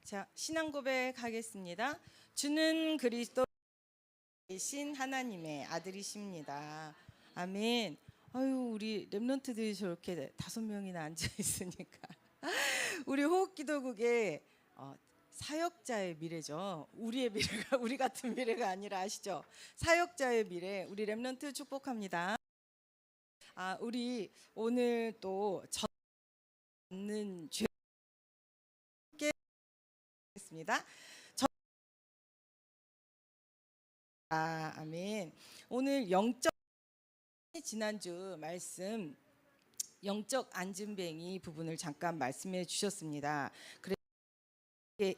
자, 신앙 고백하겠습니다. 주는 그리스도이신 하나님의 아들이십니다. 아멘. 아유, 우리 랩런트들이 저렇게 5명이나 앉아 있으니까 우리 호흡기도국의 사역자의 미래죠. 우리의 미래가 우리 같은 미래가 아니라 아시죠? 사역자의 미래, 우리 랩런트 축복합니다. 우리 오늘 또 젖는 죄 겠습니다. 아멘. 오늘 지난주 말씀 영적 안진뱅이 부분을 잠깐 말씀해 주셨습니다. 그래서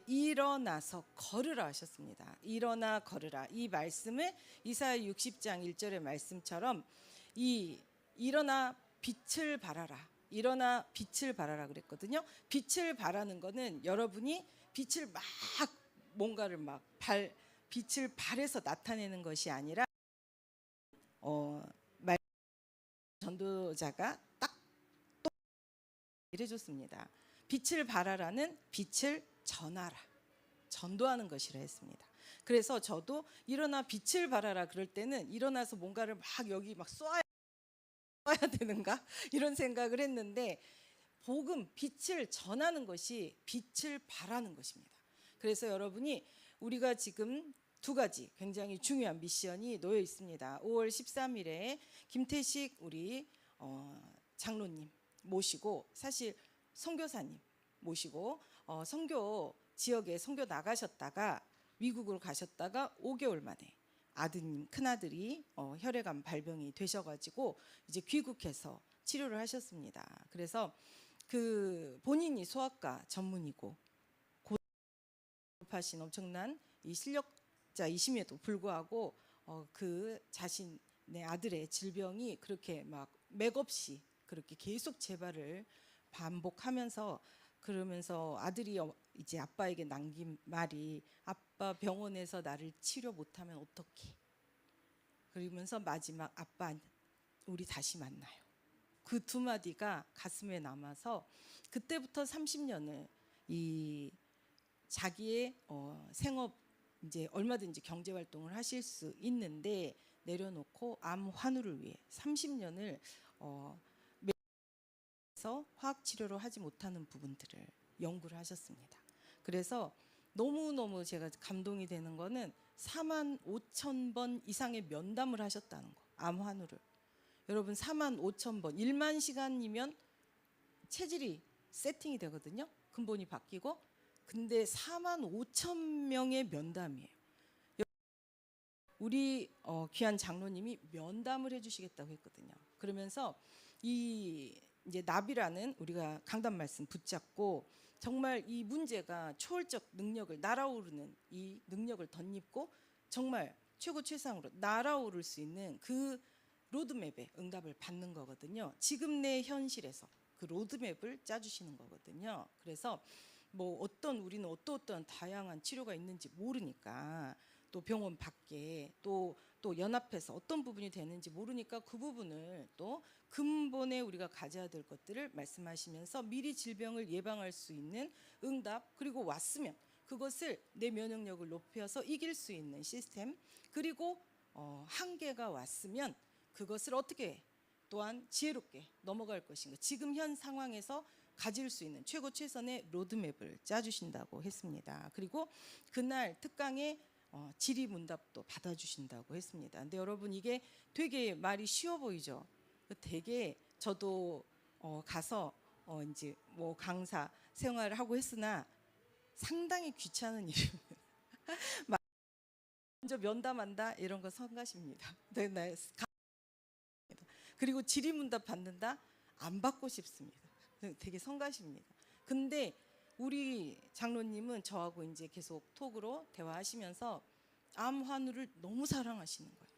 일어나서 걸으라 하셨습니다. 일어나 걸으라. 이 말씀을 이사야 60장 1절의 말씀처럼 일어나 빛을 발하라. 일어나 빛을 발하라 그랬거든요. 빛을 발하는 거는 여러분이 빛을 뭔가를 빛을 발해서 나타내는 것이 아니라 전도자가 딱 해줬습니다. 빛을 발하라는 빛을 전하라, 전도하는 것이라 했습니다. 그래서 저도 일어나 빛을 발하라 그럴 때는 일어나서 뭔가를 여기 쏘아야 되는가 이런 생각을 했는데, 복음, 빛을 전하는 것이 빛을 발하는 것입니다. 그래서 여러분이 우리가 지금 2가지 굉장히 중요한 미션이 놓여 있습니다. 5월 13일에 김태식 우리 장로님 모시고, 사실 선교사님 모시고 선교 지역에 선교 나가셨다가 미국으로 가셨다가 5개월 만에 아드님, 큰아들이 혈액암 발병이 되셔가지고 이제 귀국해서 치료를 하셨습니다. 그래서 본인이 소아과 전문이고 하신 엄청난 이 실력자이심에도 불구하고 자신의 아들의 질병이 그렇게 맥없이 그렇게 계속 재발을 반복하면서, 그러면서 아들이 이제 아빠에게 남긴 말이, 아빠 병원에서 나를 치료 못하면 어떡해? 그러면서 마지막, 아빠 우리 다시 만나요. 그 2마디가 가슴에 남아서 그때부터 30년을 자기의 생업, 이제 얼마든지 경제 활동을 하실 수 있는데 내려놓고 암 환우를 위해 30년을 화학 치료로 하지 못하는 부분들을 연구를 하셨습니다. 그래서 너무너무 제가 감동이 되는 거는 45,000번 이상의 면담을 하셨다는 거. 암 환우를 여러분 45,000번, 1만 시간이면 체질이 세팅이 되거든요. 근본이 바뀌고. 근데 45,000명의 면담이에요. 우리 귀한 장로님이 면담을 해주시겠다고 했거든요. 그러면서 이제 나비라는 우리가 강단 말씀 붙잡고 정말 이 문제가 초월적 능력을, 날아오르는 이 능력을 덧입고 정말 최고 최상으로 날아오를 수 있는 그 로드맵에 응답을 받는 거거든요. 지금 내 현실에서 그 로드맵을 짜주시는 거거든요. 그래서 우리는 어떤 다양한 치료가 있는지 모르니까, 또 병원 밖에 또 연합해서 어떤 부분이 되는지 모르니까 그 부분을 또 근본에 우리가 가져야 될 것들을 말씀하시면서 미리 질병을 예방할 수 있는 응답, 그리고 왔으면 그것을 내 면역력을 높여서 이길 수 있는 시스템, 그리고 한계가 왔으면 그것을 어떻게 또한 지혜롭게 넘어갈 것인가, 지금 현 상황에서 가질 수 있는 최고 최선의 로드맵을 짜주신다고 했습니다. 그리고 그날 특강에 질의문답도 받아주신다고 했습니다. 근데 여러분, 이게 되게 말이 쉬워 보이죠? 되게 저도 가서 이제 강사 생활을 하고 했으나 상당히 귀찮은 일입니다. 먼저 면담한다 이런 거 성가십니다. 그리고 질의문답 받는다, 안 받고 싶습니다. 되게 성가십니다. 근데 우리 장로님은 저하고 이제 계속 톡으로 대화하시면서 암 환우를 너무 사랑하시는 거예요.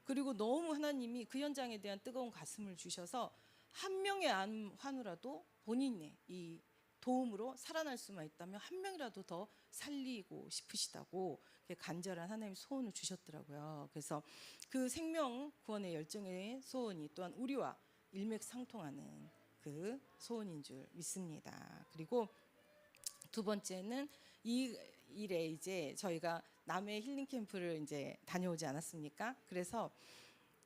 그리고 너무 하나님이 그 현장에 대한 뜨거운 가슴을 주셔서 한 명의 암 환우라도 본인의 이 도움으로 살아날 수만 있다면 한 명이라도 더 살리고 싶으시다고 간절한 하나님의 소원을 주셨더라고요. 그래서 그 생명 구원의 열정의 소원이 또한 우리와 일맥상통하는 그 소원인 줄 믿습니다. 그리고 2번째는 이 일에 이제 저희가 남해 힐링 캠프를 이제 다녀오지 않았습니까? 그래서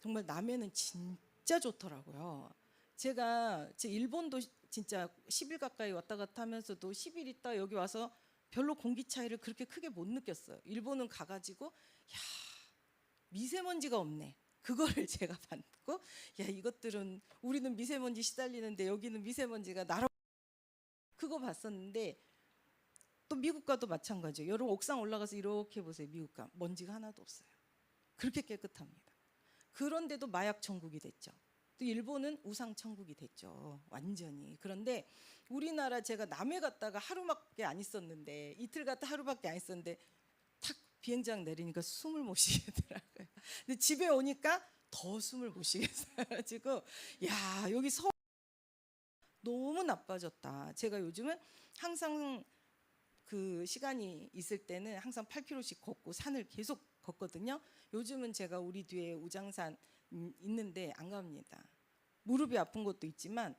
정말 남해는 진짜 좋더라고요. 제가 일본도 진짜 10일 가까이 왔다 갔다 하면서도 10일 있다 여기 와서 별로 공기 차이를 그렇게 크게 못 느꼈어요. 일본은 가가지고 야, 미세먼지가 없네. 그거를 제가 받고 야, 이것들은 우리는 미세먼지 시달리는데 여기는 미세먼지가 날아 그거 봤었는데 또 미국과도 마찬가지예요. 여러분 옥상 올라가서 이렇게 보세요. 미국과 먼지가 하나도 없어요. 그렇게 깨끗합니다. 그런데도 마약 천국이 됐죠. 또 일본은 우상 천국이 됐죠. 완전히. 그런데 우리나라 제가 남해 갔다가 하루밖에 안 있었는데 이틀 갔다 하루밖에 안 있었는데 탁 비행장 내리니까 숨을 못 쉬겠더라고요. 근데 집에 오니까 더 숨을 못 쉬겠어요. 가지고 야, 여기 서울 너무 나빠졌다. 제가 요즘은 항상 그 시간이 있을 때는 항상 8km씩 걷고 산을 계속 걷거든요. 요즘은 제가 우리 뒤에 우장산 있는데 안 갑니다. 무릎이 아픈 것도 있지만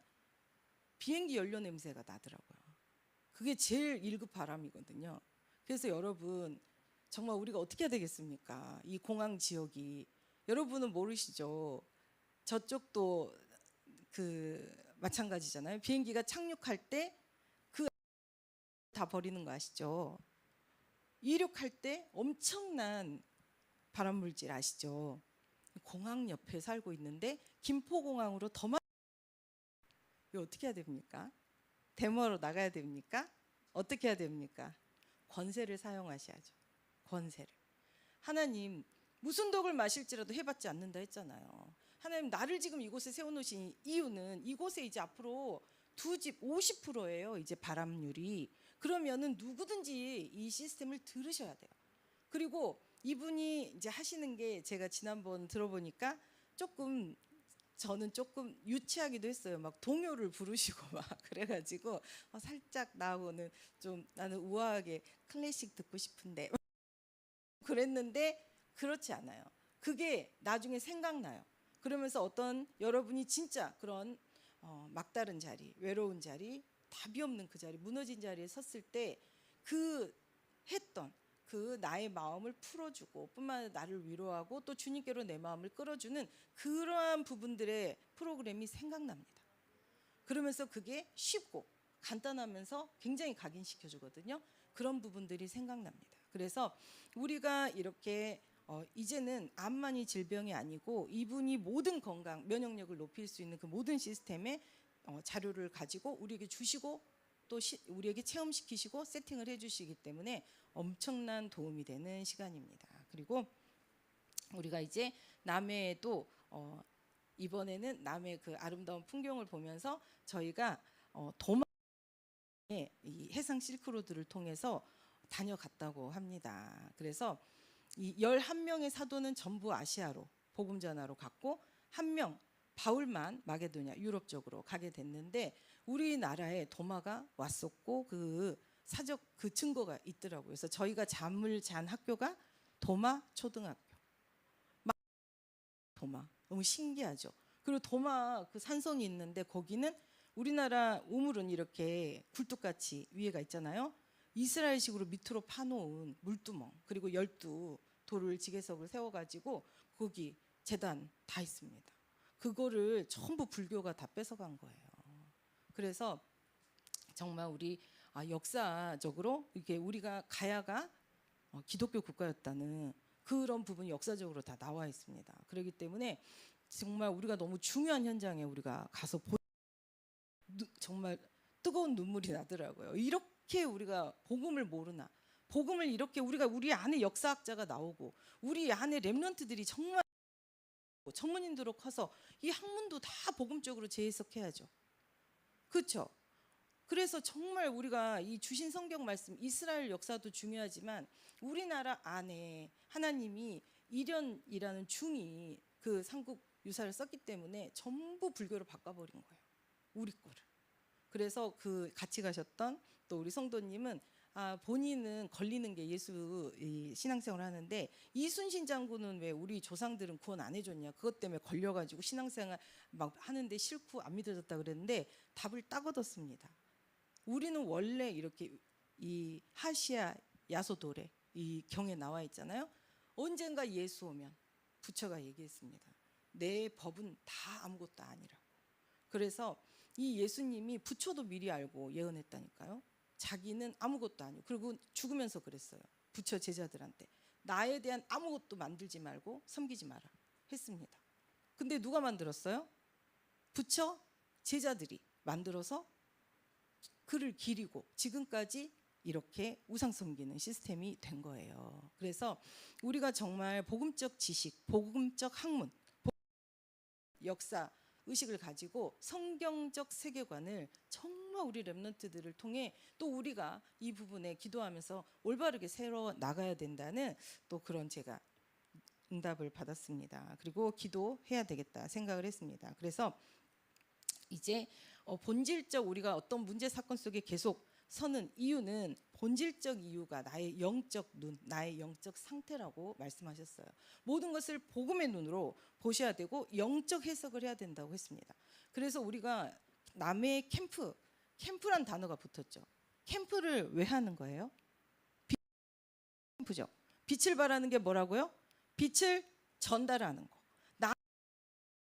비행기 연료 냄새가 나더라고요. 그게 제일 1급 바람이거든요. 그래서 여러분 정말 우리가 어떻게 해야 되겠습니까? 이 공항 지역이 여러분은 모르시죠? 저쪽도 그 마찬가지잖아요. 비행기가 착륙할 때 그 다 버리는 거 아시죠? 이륙할 때 엄청난 발암물질 아시죠? 공항 옆에 살고 있는데 김포공항으로 더 많이 이거 어떻게 해야 됩니까? 데모로 나가야 됩니까? 어떻게 해야 됩니까? 권세를 사용하셔야죠. 권세를. 하나님 무슨 독을 마실지라도 해봤지 않는다 했잖아요. 하나님 나를 지금 이곳에 세워놓으신 이유는 이곳에 이제 앞으로 두 집 50%예요. 이제 발암률이. 그러면은 누구든지 이 시스템을 들으셔야 돼요. 그리고 이분이 이제 하시는 게 제가 지난번 들어보니까 조금 저는 조금 유치하기도 했어요. 막 동요를 부르시고 막 그래가지고 살짝 나하고는 좀 나는 우아하게 클래식 듣고 싶은데 그랬는데 그렇지 않아요. 그게 나중에 생각나요. 그러면서 어떤 여러분이 진짜 그런 막다른 자리, 외로운 자리, 답이 없는 그 자리, 무너진 자리에 섰을 때 그 했던 그 나의 마음을 풀어주고 뿐만 아니라 나를 위로하고 또 주님께로 내 마음을 끌어주는 그러한 부분들의 프로그램이 생각납니다. 그러면서 그게 쉽고 간단하면서 굉장히 각인시켜주거든요. 그런 부분들이 생각납니다. 그래서 우리가 이렇게 이제는 암만이 질병이 아니고 이분이 모든 건강, 면역력을 높일 수 있는 그 모든 시스템의 자료를 가지고 우리에게 주시고 또 우리에게 체험시키시고 세팅을 해주시기 때문에 엄청난 도움이 되는 시간입니다. 그리고 우리가 이제 남해에도 이번에는 남해 그 아름다운 풍경을 보면서 저희가 도마에 이 해상 실크로드를 통해서 다녀갔다고 합니다. 그래서 이 11명의 사도는 전부 아시아로 복음 전하러 갔고 한 명 바울만 마게도냐 유럽 쪽으로 가게 됐는데 우리나라에 도마가 왔었고 그 사적 그 증거가 있더라고요. 그래서 저희가 잠을 잔 학교가 도마 초등학교. 도마 너무 신기하죠. 그리고 도마 그 산성이 있는데 거기는 우리나라 우물은 이렇게 굴뚝같이 위에가 있잖아요. 이스라엘식으로 밑으로 파놓은 물두멍 그리고 12돌을 지게석을 세워가지고 거기 제단 다 있습니다. 그거를 전부 불교가 다 뺏어간 거예요. 그래서 정말 우리 역사적으로 이게 우리가 가야가 기독교 국가였다는 그런 부분이 역사적으로 다 나와 있습니다. 그렇기 때문에 정말 우리가 너무 중요한 현장에 우리가 가서 정말 뜨거운 눈물이 나더라고요. 이렇게 우리가 복음을 모르나? 복음을 이렇게 우리 안에 역사학자가 나오고 우리 안에 렘넌트들이 정말 전문인들로 커서 이 학문도 다 복음적으로 재해석해야죠. 그렇죠? 그래서 정말 우리가 이 주신 성경 말씀 이스라엘 역사도 중요하지만 우리나라 안에 하나님이 이련이라는 중이 그 삼국 유사를 썼기 때문에 전부 불교로 바꿔버린 거예요. 우리 거를. 그래서 그 같이 가셨던 또 우리 성도님은 본인은 걸리는 게 예수 신앙생활을 하는데 이순신 장군은 왜 우리 조상들은 구원 안 해줬냐 그것 때문에 걸려가지고 신앙생활 막 하는데 싫고 안 믿어졌다 그랬는데 답을 딱 얻었습니다. 우리는 원래 이렇게 이 하시아 야소돌에 이 경에 나와 있잖아요. 언젠가 예수 오면 부처가 얘기했습니다. 내 법은 다 아무것도 아니라고. 그래서 이 예수님이 부처도 미리 알고 예언했다니까요. 자기는 아무것도 아니고, 그리고 죽으면서 그랬어요. 부처 제자들한테 나에 대한 아무것도 만들지 말고 섬기지 마라 했습니다. 근데 누가 만들었어요? 부처 제자들이 만들어서 그를 기리고 지금까지 이렇게 우상 섬기는 시스템이 된 거예요. 그래서 우리가 정말 복음적 지식, 복음적 학문, 역사, 의식을 가지고 성경적 세계관을 정말 우리 랩런트들을 통해 또 우리가 이 부분에 기도하면서 올바르게 세워 나가야 된다는 또 그런 제가 응답을 받았습니다. 그리고 기도해야 되겠다 생각을 했습니다. 그래서 이제 본질적 우리가 어떤 문제 사건 속에 계속 서는 이유는 본질적 이유가 나의 영적 눈, 나의 영적 상태라고 말씀하셨어요. 모든 것을 복음의 눈으로 보셔야 되고 영적 해석을 해야 된다고 했습니다. 그래서 우리가 남의 캠프란 단어가 붙었죠. 캠프를 왜 하는 거예요? 캠프죠. 빛을 발하는 게 뭐라고요? 빛을 전달하는 거.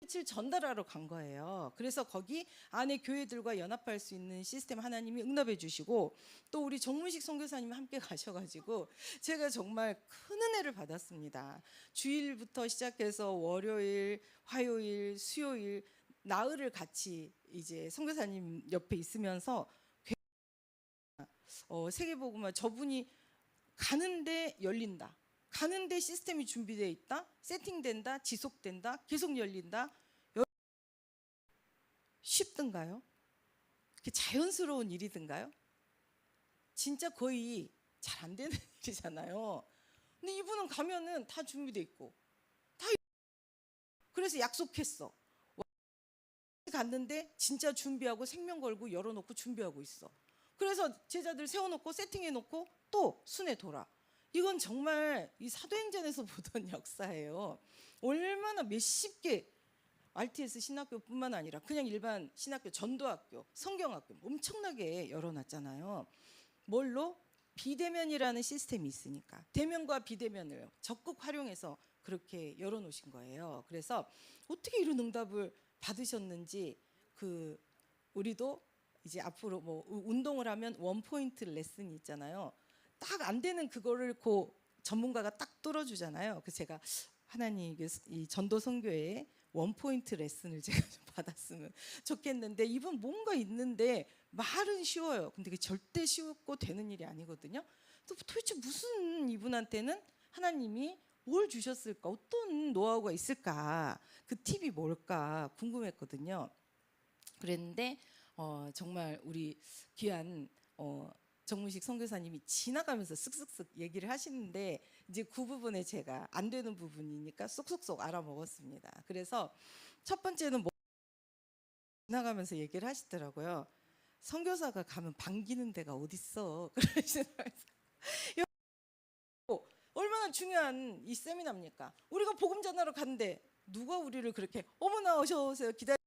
빛을 전달하러 간 거예요. 그래서 거기 안에 교회들과 연합할 수 있는 시스템 하나님이 응답해 주시고 또 우리 정문식 선교사님이 함께 가셔가지고 제가 정말 큰 은혜를 받았습니다. 주일부터 시작해서 월요일, 화요일, 수요일 나흘을 같이 이제 선교사님 옆에 있으면서 세계복음화 저분이 가는데 열린다. 가는데 시스템이 준비되어 있다. 세팅된다. 지속된다. 계속 열린다. 쉽든가요? 그게 자연스러운 일이든가요? 진짜 거의 잘 안 되는 일이잖아요. 근데 이분은 가면은 다 준비되어 있고 다 그래서 약속했어. 갔는데 진짜 준비하고 생명 걸고 열어놓고 준비하고 있어. 그래서 제자들 세워놓고 세팅해놓고 또 순회 돌아. 이건 정말 이 사도행전에서 보던 역사예요. 얼마나 몇십 개 RTS 신학교뿐만 아니라 그냥 일반 신학교, 전도학교, 성경학교 엄청나게 열어놨잖아요. 뭘로? 비대면이라는 시스템이 있으니까 대면과 비대면을 적극 활용해서 그렇게 열어놓으신 거예요. 그래서 어떻게 이런 응답을 받으셨는지 우리도 이제 앞으로 뭐 운동을 하면 원포인트 레슨이 있잖아요. 딱 안 되는 그거를 전문가가 딱 뚫어주잖아요. 그래서 제가 하나님 이 전도 선교에 원포인트 레슨을 제가 좀 받았으면 좋겠는데 이분 뭔가 있는데 말은 쉬워요. 근데 그게 절대 쉽고 되는 일이 아니거든요. 또 도대체 무슨 이분한테는 하나님이 뭘 주셨을까? 어떤 노하우가 있을까? 그 팁이 뭘까 궁금했거든요. 그랬는데 정말 우리 귀한 정문식 선교사님이 지나가면서 쓱쓱쓱 얘기를 하시는데 이제 그 부분에 제가 안 되는 부분이니까 쏙쏙쏙 알아먹었습니다. 그래서 첫 번째는 지나가면서 얘기를 하시더라고요. 선교사가 가면 반기는 데가 어딨어. 그러시면서 얼마나 중요한 이 세미나입니까? 우리가 복음 전하러 갔는데 누가 우리를 그렇게 어머나 어서 오세요 기다려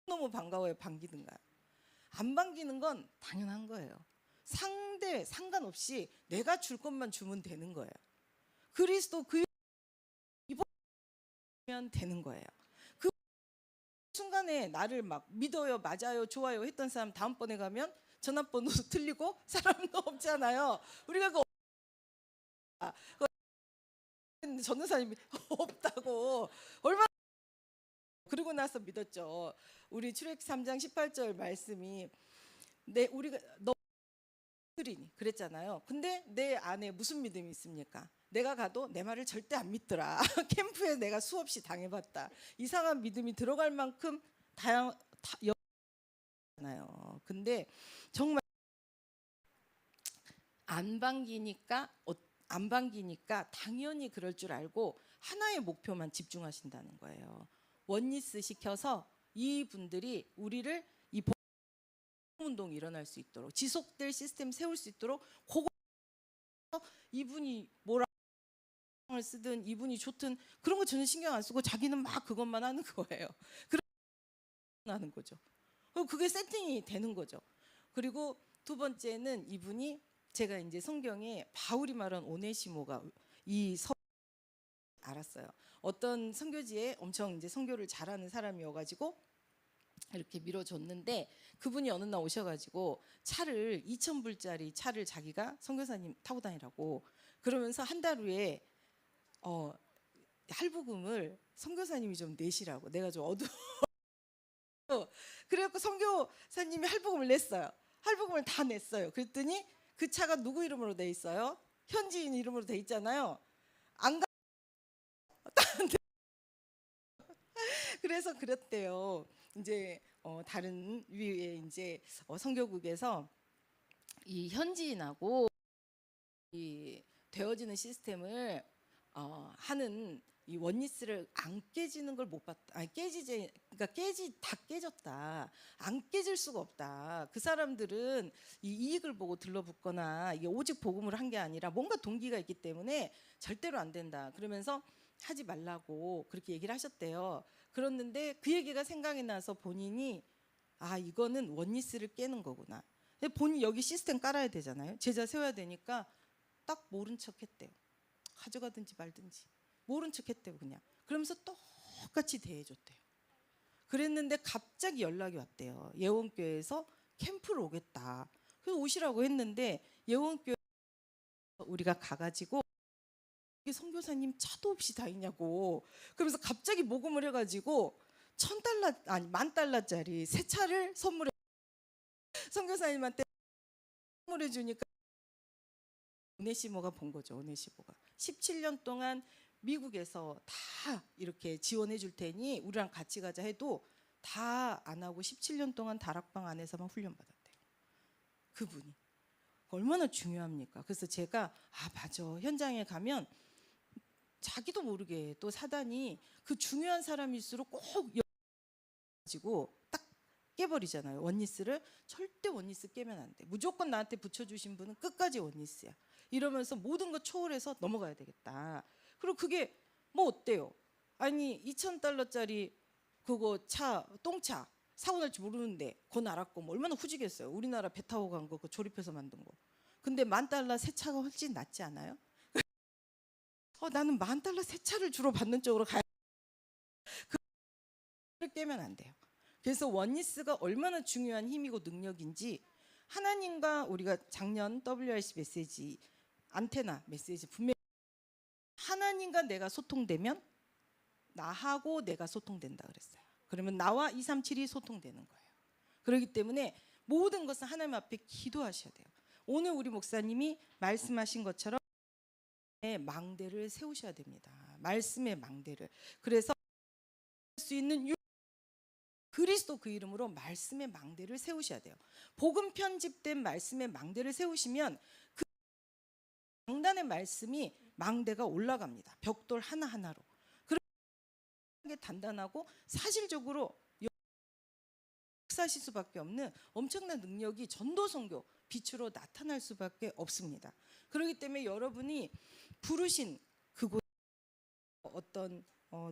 너무 반가워요. 반기든가 안 반기는 건 당연한 거예요. 상관없이 내가 줄 것만 주면 되는 거예요. 그리스도 입으면 되는 거예요. 그 순간에 나를 막 믿어요, 맞아요, 좋아요 했던 사람 다음번에 가면 전화번호도 틀리고 사람도 없잖아요. 우리가 전도사님이 없다고 얼마나 그러고 나서 믿었죠. 우리 출애굽기 3장 18절 말씀이 우리가 너희들이니 그랬잖아요. 근데 내 안에 무슨 믿음이 있습니까? 내가 가도 내 말을 절대 안 믿더라. 캠프에 내가 수없이 당해봤다. 이상한 믿음이 들어갈 만큼 다양하잖아요. 근데 정말 안 반기니까 당연히 그럴 줄 알고 하나의 목표만 집중하신다는 거예요. 원리스 시켜서 이분들이 우리를 이 운동이 일어날 수 있도록 지속될 시스템 세울 수 있도록 이분이 뭐라 을 쓰든 이분이 좋든 그런 거 전혀 신경 안 쓰고 자기는 막 그것만 하는 거예요. 그런 하는 거죠. 그게 세팅이 되는 거죠. 그리고 두 번째는 이분이 제가 이제 성경에 바울이 말한 오네시모가 이 알았어요. 어떤 선교지에 엄청 이제 선교를 잘하는 사람이어가지고 이렇게 밀어줬는데 그분이 어느 날 오셔가지고 차를 2,000불짜리 차를 자기가 선교사님 타고 다니라고 그러면서 한 달 후에 할부금을 선교사님이 좀 내시라고 내가 좀 그래갖고 선교사님이 할부금을 냈어요. 할부금을 다 냈어요. 그랬더니 그 차가 누구 이름으로 돼 있어요? 현지인 이름으로 돼 있잖아요. 안 가. 그래서 그랬대요. 이제 다른 위에 이제 선교국에서 이 현지인하고 이 되어지는 시스템을 하는 이 원리스를 안 깨지는 걸 못 봤다. 아니 그러니까 다 깨졌다. 안 깨질 수가 없다. 그 사람들은 이 이익을 보고 들러붙거나 이게 오직 복음을 한 게 아니라 뭔가 동기가 있기 때문에 절대로 안 된다. 그러면서 하지 말라고 그렇게 얘기를 하셨대요. 그랬는데 그 얘기가 생각이 나서 본인이 이거는 원리스를 깨는 거구나. 본인 여기 시스템 깔아야 되잖아요. 제자 세워야 되니까 딱 모른 척 했대요. 가져가든지 말든지 모른 척 했대요. 그냥 그러면서 똑같이 대해줬대요. 그랬는데 갑자기 연락이 왔대요. 예원교회에서 캠프를 오겠다. 그래서 오시라고 했는데 예원교회 우리가 가가지고 선교사님 차도 없이 다 있냐고 그러면서 갑자기 모금을 해가지고 1,000달러 아니 10,000달러짜리 새 차를 선물해 선교사님한테 선물해 주니까 오네시모가 본 거죠. 오네시모가 17년 동안 미국에서 다 이렇게 지원해 줄 테니 우리랑 같이 가자 해도 다 안 하고 17년 동안 다락방 안에서만 훈련받았대요. 그분이 얼마나 중요합니까? 그래서 제가 맞아. 현장에 가면 자기도 모르게 또 사단이 그 중요한 사람일수록 꼭 가지고 딱 깨버리잖아요. 원리스를 절대 원리스 깨면 안 돼. 무조건 나한테 붙여주신 분은 끝까지 원리스야. 이러면서 모든 거 초월해서 넘어가야 되겠다. 그리고 그게 뭐 어때요? 아니 2,000달러짜리 그거 차 똥차 사고 날 줄 모르는데 그건 알았고 뭐 얼마나 후지겠어요. 우리나라 배 타고 간 거 그 조립해서 만든 거. 근데 10,000달러 새 차가 훨씬 낫지 않아요? 나는 10,000달러 새 차를 주로 받는 쪽으로 가야 그걸 깨면 안 돼요. 그래서 원리스가 얼마나 중요한 힘이고 능력인지 하나님과 우리가 작년 WRC 메시지 안테나 메시지 분명히 하나님과 내가 소통되면 나하고 내가 소통된다 그랬어요. 그러면 나와 237이 소통되는 거예요. 그렇기 때문에 모든 것은 하나님 앞에 기도하셔야 돼요. 오늘 우리 목사님이 말씀하신 것처럼 망대를 세우셔야 됩니다. 말씀의 망대를. 그래서 할 수 있는 그리스도 그 이름으로 말씀의 망대를 세우셔야 돼요. 복음 편집된 말씀의 망대를 세우시면 그 강단의 말씀이 망대가 올라갑니다. 벽돌 하나하나로. 그렇게 단단하고 사실적으로 역사실 수밖에 없는 엄청난 능력이 전도 선교 빛으로 나타날 수밖에 없습니다. 그렇기 때문에 여러분이 부르신 그곳 어떤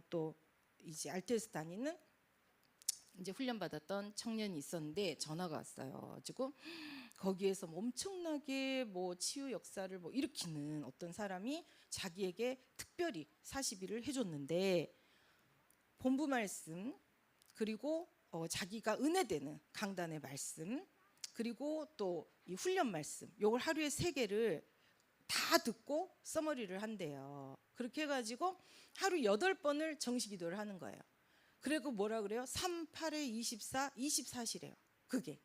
또 이제 RTS 다니는 이제 훈련받았던 청년이 있었는데 전화가 왔어요. 가지고 거기에서 엄청나게 뭐 치유 역사를 뭐 일으키는 어떤 사람이 자기에게 특별히 40일을 해줬는데 본부 말씀 그리고 자기가 은혜되는 강단의 말씀 그리고 또 이 훈련 말씀 요걸 하루에 3개를 다 듣고 서머리를 한대요. 그렇게 해가지고 하루 8번을 정식기도를 하는 거예요. 그리고 뭐라 그래요? 3, 8에 24, 24시래요. 그게.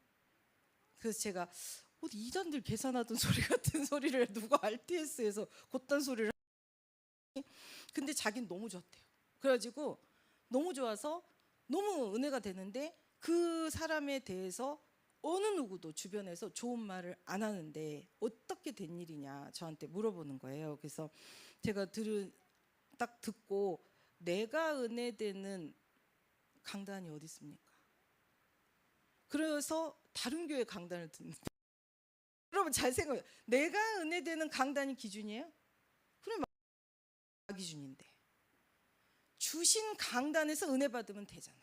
그래서 제가 이단들 계산하던 소리 같은 소리를 누가 RTS에서 곧단 소리를 근데 자기는 너무 좋았대요. 그래가지고 너무 좋아서 너무 은혜가 되는데 그 사람에 대해서 어느 누구도 주변에서 좋은 말을 안 하는데 어떻게 된 일이냐 저한테 물어보는 거예요. 그래서 제가 딱 듣고 내가 은혜되는 강단이 어디 있습니까? 그래서 다른 교회 강단을 듣는다. 여러분 잘 생각해요. 내가 은혜되는 강단이 기준이에요? 그래 기준인데 주신 강단에서 은혜 받으면 되잖아.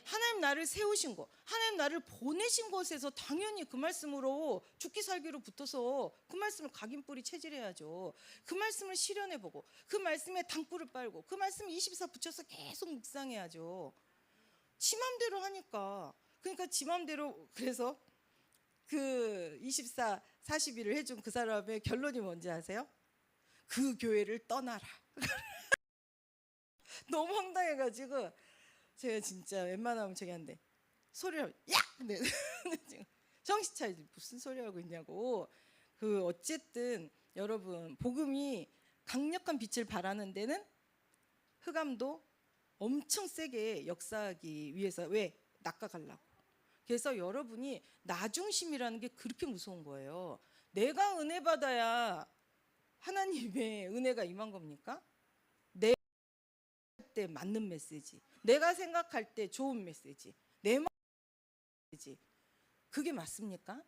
하나님 나를 세우신 곳, 하나님 나를 보내신 곳에서 당연히 그 말씀으로 죽기 살기로 붙어서 그 말씀을 각인뿌리 체질해야죠. 그 말씀을 실현해보고 그 말씀에 당불을 빨고 그 말씀을 24 붙여서 계속 묵상해야죠. 지 맘대로 하니까. 그러니까 지 맘대로. 그래서 그 24, 41을 해준 그 사람의 결론이 뭔지 아세요? 그 교회를 떠나라. 너무 황당해가지고 제가 진짜 웬만하면 저기 한데 소리를 야! 네. 정신 차리지 무슨 소리 하고 있냐고. 그 어쨌든 여러분 복음이 강력한 빛을 발하는 데는 흑암도 엄청 세게 역사하기 위해서 왜? 낚아가려고. 그래서 여러분이 나 중심이라는 게 그렇게 무서운 거예요. 내가 은혜 받아야 하나님의 은혜가 임한 겁니까? 내 때 맞는 메시지, 내가 생각할 때 좋은 메시지, 내 메시지, 그게 맞습니까?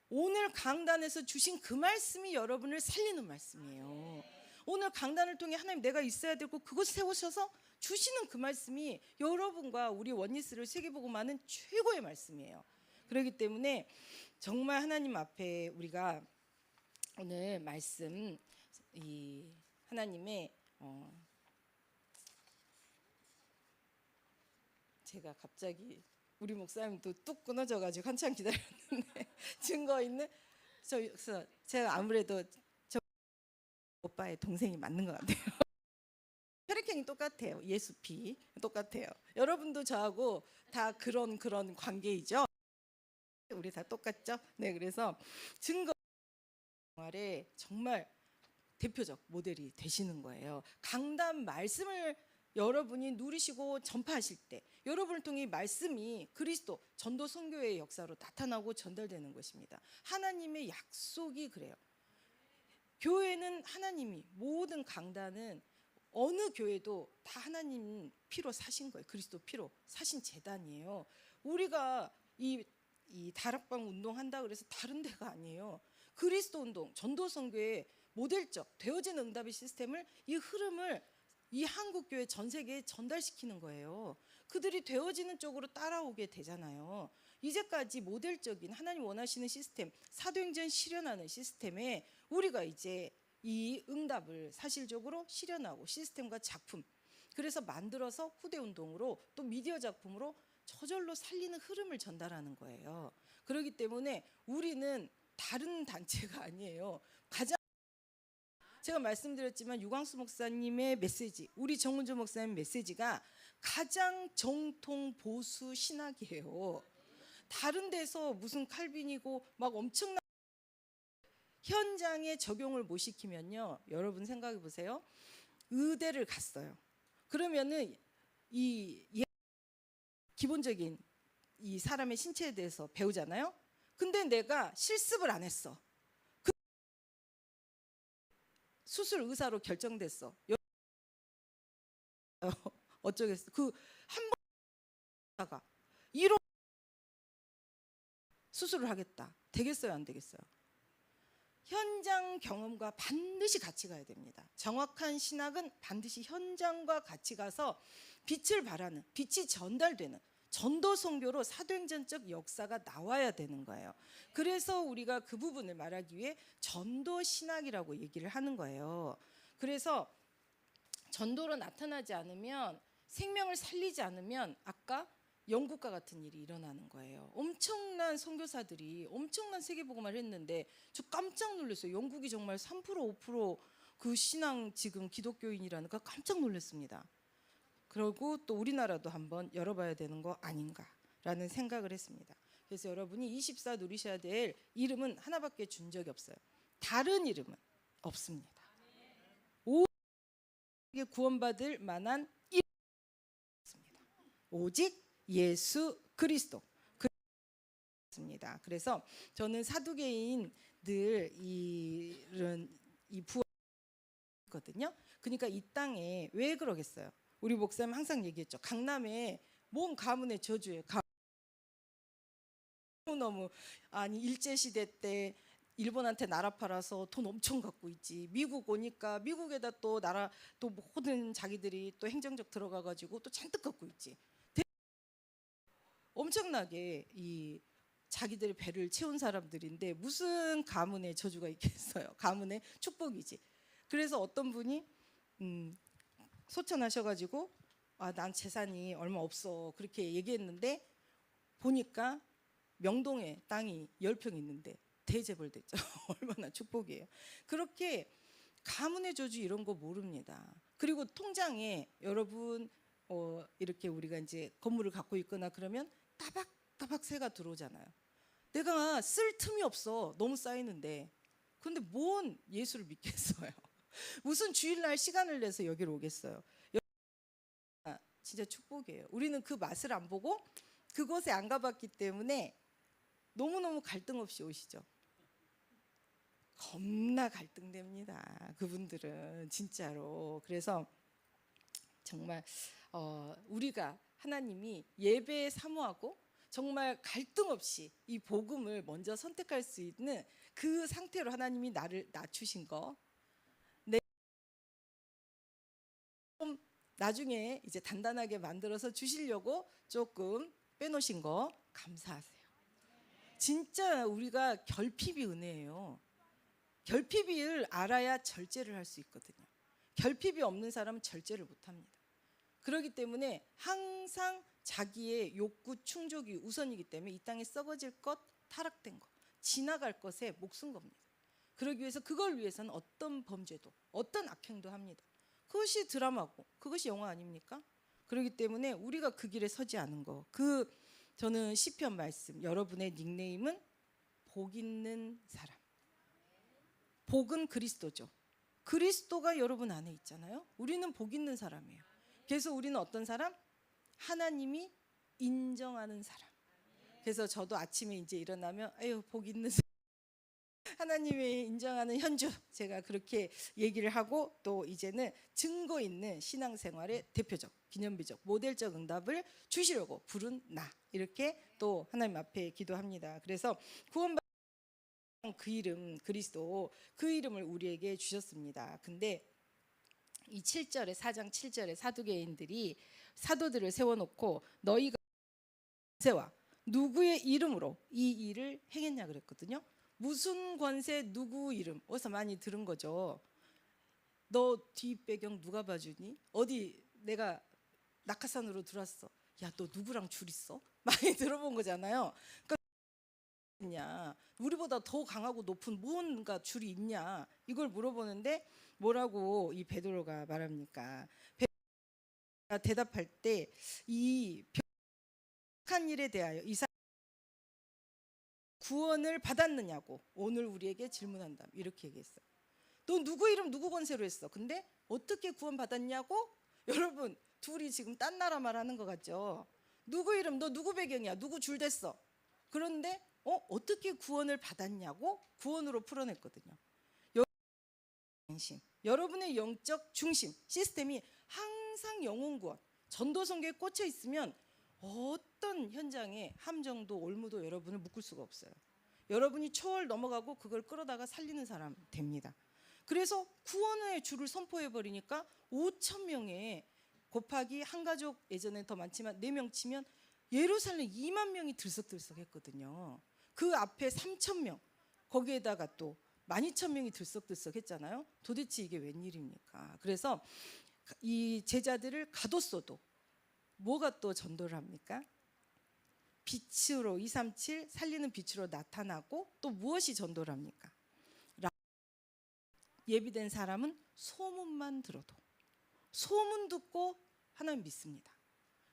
오늘 강단에서 주신 그 말씀이 여러분을 살리는 말씀이에요. 오늘 강단을 통해 하나님 내가 있어야 되고 그곳 세우셔서 주시는 그 말씀이 여러분과 우리 원리스를 세계복음하는 최고의 말씀이에요. 그렇기 때문에 정말 하나님 앞에 우리가 오늘 말씀 이 하나님의 제가 갑자기 우리 목사님도 뚝 끊어져가지고 한참 기다렸는데 증거 있는 제가 아무래도 저 오빠의 동생이 맞는 것 같아요. 혈액형이 똑같아요. 예수피 똑같아요. 여러분도 저하고 다 그런 관계이죠. 우리 다 똑같죠. 네, 그래서 증거 생활에 정말 대표적 모델이 되시는 거예요. 강단 말씀을 여러분이 누리시고 전파하실 때 여러분을 통해 말씀이 그리스도 전도 선교의 역사로 나타나고 전달되는 것입니다. 하나님의 약속이 그래요. 교회는 하나님이 모든 강단은 어느 교회도 다 하나님 피로 사신 거예요. 그리스도 피로 사신 재단이에요. 우리가 이 다락방 운동한다 그래서 다른 데가 아니에요. 그리스도 운동, 전도 선교의 모델적 되어진 응답의 시스템을 이 흐름을 이 한국교회 전 세계에 전달시키는 거예요. 그들이 되어지는 쪽으로 따라오게 되잖아요. 이제까지 모델적인 하나님 원하시는 시스템, 사도행전 실현하는 시스템에 우리가 이제 이 응답을 사실적으로 실현하고 시스템과 작품, 그래서 만들어서 후대운동으로 또 미디어 작품으로 저절로 살리는 흐름을 전달하는 거예요. 그렇기 때문에 우리는 다른 단체가 아니에요. 가장 제가 말씀드렸지만 유광수 목사님의 메시지, 우리 정문조 목사님 메시지가 가장 정통 보수 신학이에요. 다른 데서 무슨 칼빈이고 막 엄청난 현장에 적용을 못 시키면요, 여러분 생각해 보세요. 의대를 갔어요. 그러면은 이 기본적인 이 사람의 신체에 대해서 배우잖아요. 근데 내가 실습을 안 했어. 수술 의사로 결정됐어. 어쩌겠어. 그 한 번다가 이런 수술을 하겠다. 되겠어요, 안 되겠어요? 현장 경험과 반드시 같이 가야 됩니다. 정확한 신학은 반드시 현장과 같이 가서 빛을 발하는, 빛이 전달되는 전도 선교로 사도행전적 역사가 나와야 되는 거예요. 그래서 우리가 그 부분을 말하기 위해 전도 신학이라고 얘기를 하는 거예요. 그래서 전도로 나타나지 않으면, 생명을 살리지 않으면 아까 영국과 같은 일이 일어나는 거예요. 엄청난 선교사들이 엄청난 세계복음화를 했는데 저 깜짝 놀랐어요. 영국이 정말 3% 5% 신앙 지금 기독교인이라는 거 깜짝 놀랐습니다. 그리고 또 우리나라도 한번 열어봐야 되는 거 아닌가라는 생각을 했습니다. 그래서 여러분이 24 누리셔야 될 이름은 하나밖에 준 적이 없어요. 다른 이름은 없습니다. 오직 구원받을 만한 이름이 없습니다. 오직 예수 그리스도. 그래서 저는 사두개인들 이런 이 부활이거든요. 그러니까 이 땅에 왜 그러겠어요? 우리 목사님 항상 얘기했죠. 강남에 뭔 가문의 저주예요. 너무 아니 일제시대 때 일본한테 나라 팔아서 돈 엄청 갖고 있지. 미국 오니까 미국에다 또 나라 또 모든 자기들이 또 행정적 들어가가지고 또 잔뜩 갖고 있지. 엄청나게 이 자기들의 배를 채운 사람들인데 무슨 가문의 저주가 있겠어요. 가문의 축복이지. 그래서 어떤 분이 소천하셔가지고 난 재산이 얼마 없어 그렇게 얘기했는데 보니까 명동에 땅이 10평 있는데 대재벌 됐죠. 얼마나 축복이에요. 그렇게 가문의 저주 이런 거 모릅니다. 그리고 통장에 여러분 이렇게 우리가 이제 건물을 갖고 있거나 그러면 따박따박 새가 들어오잖아요. 내가 쓸 틈이 없어. 너무 쌓이는데. 그런데 뭔 예수를 믿겠어요. 무슨 주일날 시간을 내서 여기로 오겠어요. 진짜 축복이에요. 우리는 그 맛을 안 보고 그곳에 안 가봤기 때문에 너무너무 갈등 없이 오시죠. 겁나 갈등됩니다. 그분들은 진짜로. 그래서 정말 우리가 하나님이 예배에 사모하고 정말 갈등 없이 이 복음을 먼저 선택할 수 있는 그 상태로 하나님이 나를 낮추신 거, 나중에 이제 단단하게 만들어서 주시려고 조금 빼놓으신 거 감사하세요. 진짜 우리가 결핍이 은혜예요. 결핍을 알아야 절제를 할 수 있거든요. 결핍이 없는 사람은 절제를 못합니다. 그렇기 때문에 항상 자기의 욕구 충족이 우선이기 때문에 이 땅에 썩어질 것, 타락된 것, 지나갈 것에 목숨 겁니다. 그러기 위해서 그걸 위해서는 어떤 범죄도 어떤 악행도 합니다. 그것이 드라마고 그것이 영화 아닙니까? 그렇기 때문에 우리가 그 길에 서지 않은 거. 저는 시편 말씀, 여러분의 닉네임은 복 있는 사람. 복은 그리스도죠. 그리스도가 여러분 안에 있잖아요. 우리는 복 있는 사람이에요. 그래서 우리는 어떤 사람? 하나님이 인정하는 사람. 그래서 저도 아침에 이제 일어나면 복 있는 사람. 하나님이 인정하는 현주, 제가 그렇게 얘기를 하고 또 이제는 증거 있는 신앙생활의 대표적, 기념비적, 모델적 응답을 주시려고 부른 나, 이렇게 또 하나님 앞에 기도합니다. 그래서 구원받은 그 이름, 그리스도, 그 이름을 우리에게 주셨습니다. 근데 이 7절에 4장 7절에 사두개인들이 사도들을 세워놓고 너희가 권세와 누구의 이름으로 이 일을 행했냐 그랬거든요. 무슨 권세, 누구 이름, 어디서 많이 들은 거죠. 너 뒷배경 누가 봐주니? 어디 내가 낙하산으로 들어왔어. 야, 너 누구랑 줄 있어? 많이 들어본 거잖아요. 그러니까 우리보다 더 강하고 높은 뭔가 줄이 있냐, 이걸 물어보는데 뭐라고 이 베드로가 말합니까? 베드로가 대답할 때 이 한 일에 대하여 이 사람 구원을 받았느냐고 오늘 우리에게 질문한다, 이렇게 얘기했어요. 너 누구 이름 누구 권세로 했어? 근데 어떻게 구원 받았냐고? 여러분 둘이 지금 딴 나라 말하는 것 같죠? 누구 이름, 너 누구 배경이야, 누구 줄 됐어? 그런데 어떻게 구원을 받았냐고 구원으로 풀어냈거든요. 여러분의 영적 중심 시스템이 항상 영혼 구원, 전도 선교에 꽂혀 있으면 어떤 현장에 함정도 올무도 여러분을 묶을 수가 없어요. 여러분이 초월 넘어가고 그걸 끌어다가 살리는 사람 됩니다. 그래서 구원의 주를 선포해 버리니까 5,000명에 곱하기 한 가족, 예전에 더 많지만 4명 치면 예루살렘 2만 명이 들썩들썩했거든요. 그 앞에 3,000명, 거기에다가 또 12,000명이 들썩들썩 했잖아요. 도대체 이게 웬일입니까? 그래서 이 제자들을 가뒀어도 뭐가 또 전도를 합니까? 빛으로 237 살리는 빛으로 나타나고 또 무엇이 전도를 합니까? 예비된 사람은 소문만 들어도 소문 듣고 하나님 믿습니다.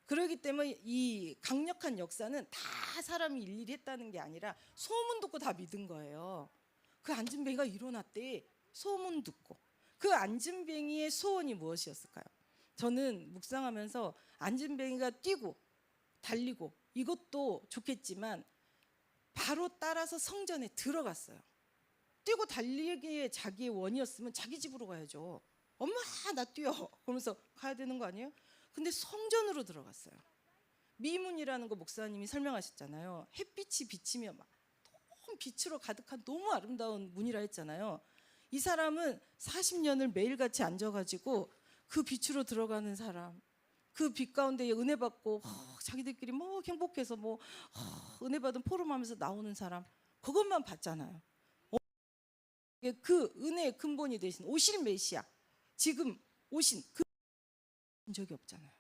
그렇기 때문에 이 강력한 역사는 다 사람이 일일이 했다는 게 아니라 소문 듣고 다 믿은 거예요. 그 안진뱅이가 일어났대. 소문 듣고. 그 안진뱅이의 소원이 무엇이었을까요? 저는 묵상하면서 안진뱅이가 뛰고 달리고 이것도 좋겠지만 바로 따라서 성전에 들어갔어요. 뛰고 달리기에 자기의 원이었으면 자기 집으로 가야죠. 엄마 나 뛰어 그러면서 가야 되는 거 아니에요? 근데 성전으로 들어갔어요. 미문이라는 거 목사님이 설명하셨잖아요. 햇빛이 비치며 막 너무 빛으로 가득한 너무 아름다운 문이라 했잖아요. 이 사람은 40년을 매일같이 앉아가지고 그 빛으로 들어가는 사람, 그 빛 가운데 은혜 받고 자기들끼리 뭐 행복해서 뭐 은혜 받은 포럼하면서 나오는 사람 그것만 봤잖아요. 그 은혜의 근본이 되신 오실 메시아 지금 오신 그 적이 없잖아요.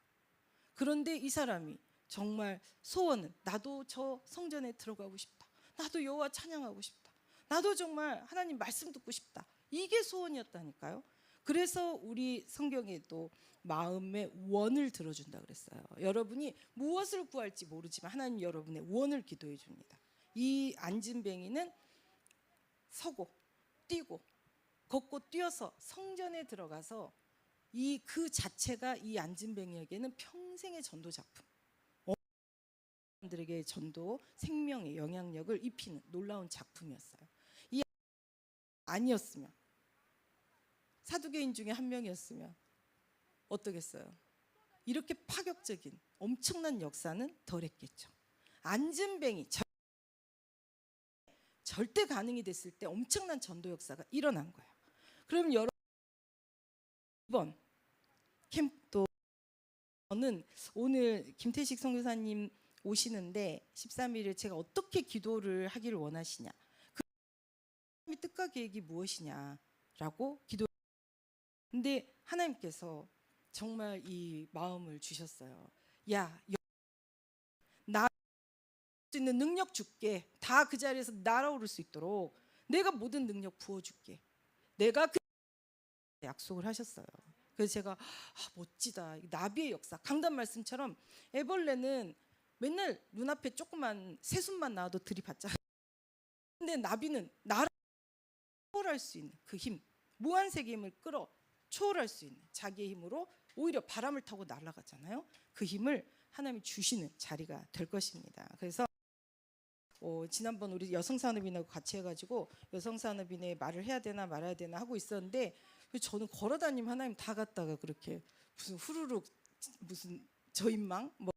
그런데 이 사람이 정말 소원은 나도 저 성전에 들어가고 싶다. 나도 여호와 찬양하고 싶다. 나도 정말 하나님 말씀 듣고 싶다. 이게 소원이었다니까요. 그래서 우리 성경에도 마음의 원을 들어준다 그랬어요. 여러분이 무엇을 구할지 모르지만 하나님 여러분의 원을 기도해 줍니다. 이 안진뱅이는 서고 뛰고 걷고 뛰어서 성전에 들어가서 이 그 자체가 이 안진뱅이에게는 평생의 전도 작품, 사람들에게 전도 생명의 영향력을 입히는 놀라운 작품이었어요. 이 아니었으면 사두개인 중에 한 명이었으면 어떠겠어요? 이렇게 파격적인 엄청난 역사는 덜했겠죠. 안진뱅이 절대 가능이 됐을 때 엄청난 전도 역사가 일어난 거예요. 그럼 여러분 이번 캠프도 저는 오늘 김태식 선교사님 오시는데 13일에 제가 어떻게 기도를 하기를 원하시냐, 그 하나님의 뜻과 계획이 무엇이냐라고 기도. 근데 하나님께서 정말 이 마음을 주셨어요. 야, 나 수 있는 능력 줄게. 다 그 자리에서 날아오를 수 있도록 내가 모든 능력 부어줄게. 내가 그 약속을 하셨어요. 그래서 제가 멋지다. 나비의 역사. 강단 말씀처럼 애벌레는 맨날 눈앞에 조그만 새순만 나와도 들이받잖아요. 근데 나비는 나를 초월할 수 있는 그 힘, 무한세계 힘을 끌어 초월할 수 있는 자기의 힘으로 오히려 바람을 타고 날아가잖아요. 그 힘을 하나님이 주시는 자리가 될 것입니다. 그래서 지난번 우리 여성산업인하고 같이 해가지고 여성산업인의 말을 해야 되나 말아야 되나 하고 있었는데 저는 걸어다니면 하나님 다 갔다가 그렇게 무슨 후루룩 무슨 저인망 뭐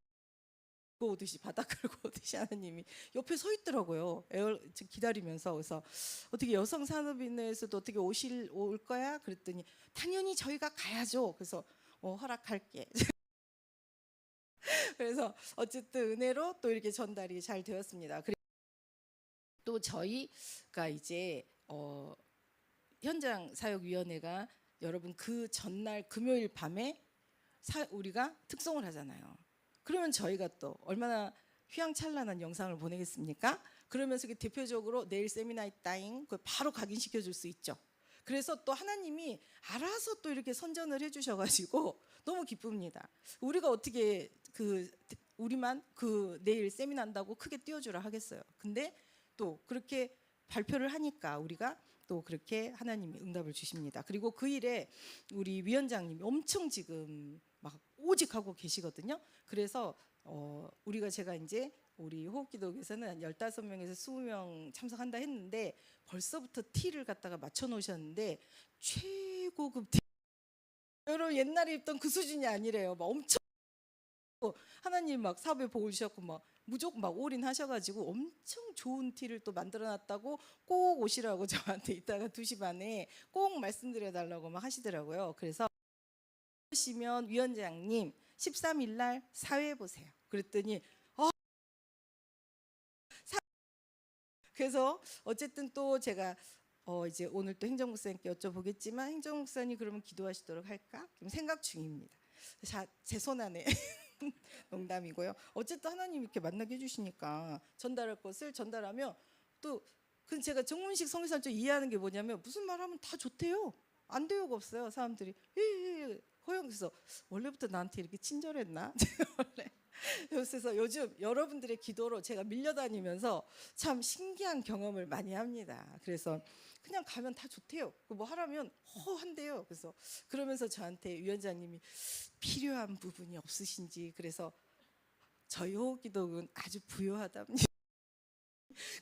오듯이 바닥 긁고 오듯이 하나님이 옆에 서 있더라고요. 기다리면서. 그래서 어떻게 여성산업인에서도 어떻게 올 거야? 그랬더니 당연히 저희가 가야죠. 그래서 허락할게. 그래서 어쨌든 은혜로 또 이렇게 전달이 잘 되었습니다. 또 저희가 이제 현장 사역위원회가 여러분 그 전날 금요일 밤에 우리가 특송을 하잖아요. 그러면 저희가 또 얼마나 휘황찬란한 영상을 보내겠습니까? 그러면서 대표적으로 내일 세미나 있다잉 그걸 바로 각인시켜 줄 수 있죠. 그래서 또 하나님이 알아서 또 이렇게 선전을 해주셔가지고 너무 기쁩니다. 우리가 어떻게 우리만 내일 세미나 한다고 크게 띄워주라 하겠어요. 근데 또 그렇게 발표를 하니까 우리가 또 그렇게 하나님이 응답을 주십니다. 그리고 그 일에 우리 위원장님이 엄청 지금 막 오직하고 계시거든요. 그래서 제가 이제 우리 호흡기도에서는 한 15명에서 20명 참석한다 했는데 벌써부터 티를 갖다가 맞춰 놓으셨는데 최고급 티. 여러분 옛날에 입던 그 수준이 아니래요. 막 엄청 하나님 막 사업에 복을 주셨고 막 무조건 막 올인하셔가지고 엄청 좋은 티를 또 만들어놨다고 꼭 오시라고 저한테 이따가 2시 반에 꼭 말씀드려달라고 막 하시더라고요. 그래서 그러시면 위원장님 13일 날 사회 보세요. 그랬더니 그래서 어쨌든 또 제가 이제 오늘 또 행정목사님께 여쭤보겠지만 행정목사님 그러면 기도하시도록 할까? 지금 생각 중입니다. 제 손 안에 농담이고요. 어쨌든 하나님 이렇게 만나게 해주시니까 전달할 것을 전달하면 또 제가 정문식 성교사님 좀 이해하는 게 뭐냐면 무슨 말하면 다 좋대요. 안 돼요가 없어요. 사람들이 허영에서 원래부터 나한테 이렇게 친절했나? 원래 그래서 요즘 여러분들의 기도로 제가 밀려다니면서 참 신기한 경험을 많이 합니다. 그래서 그냥 가면 다 좋대요. 뭐 하라면 한대요. 그래서 그러면서 저한테 위원장님이 필요한 부분이 없으신지 그래서 저희 호흡기도는 아주 부유하답니다.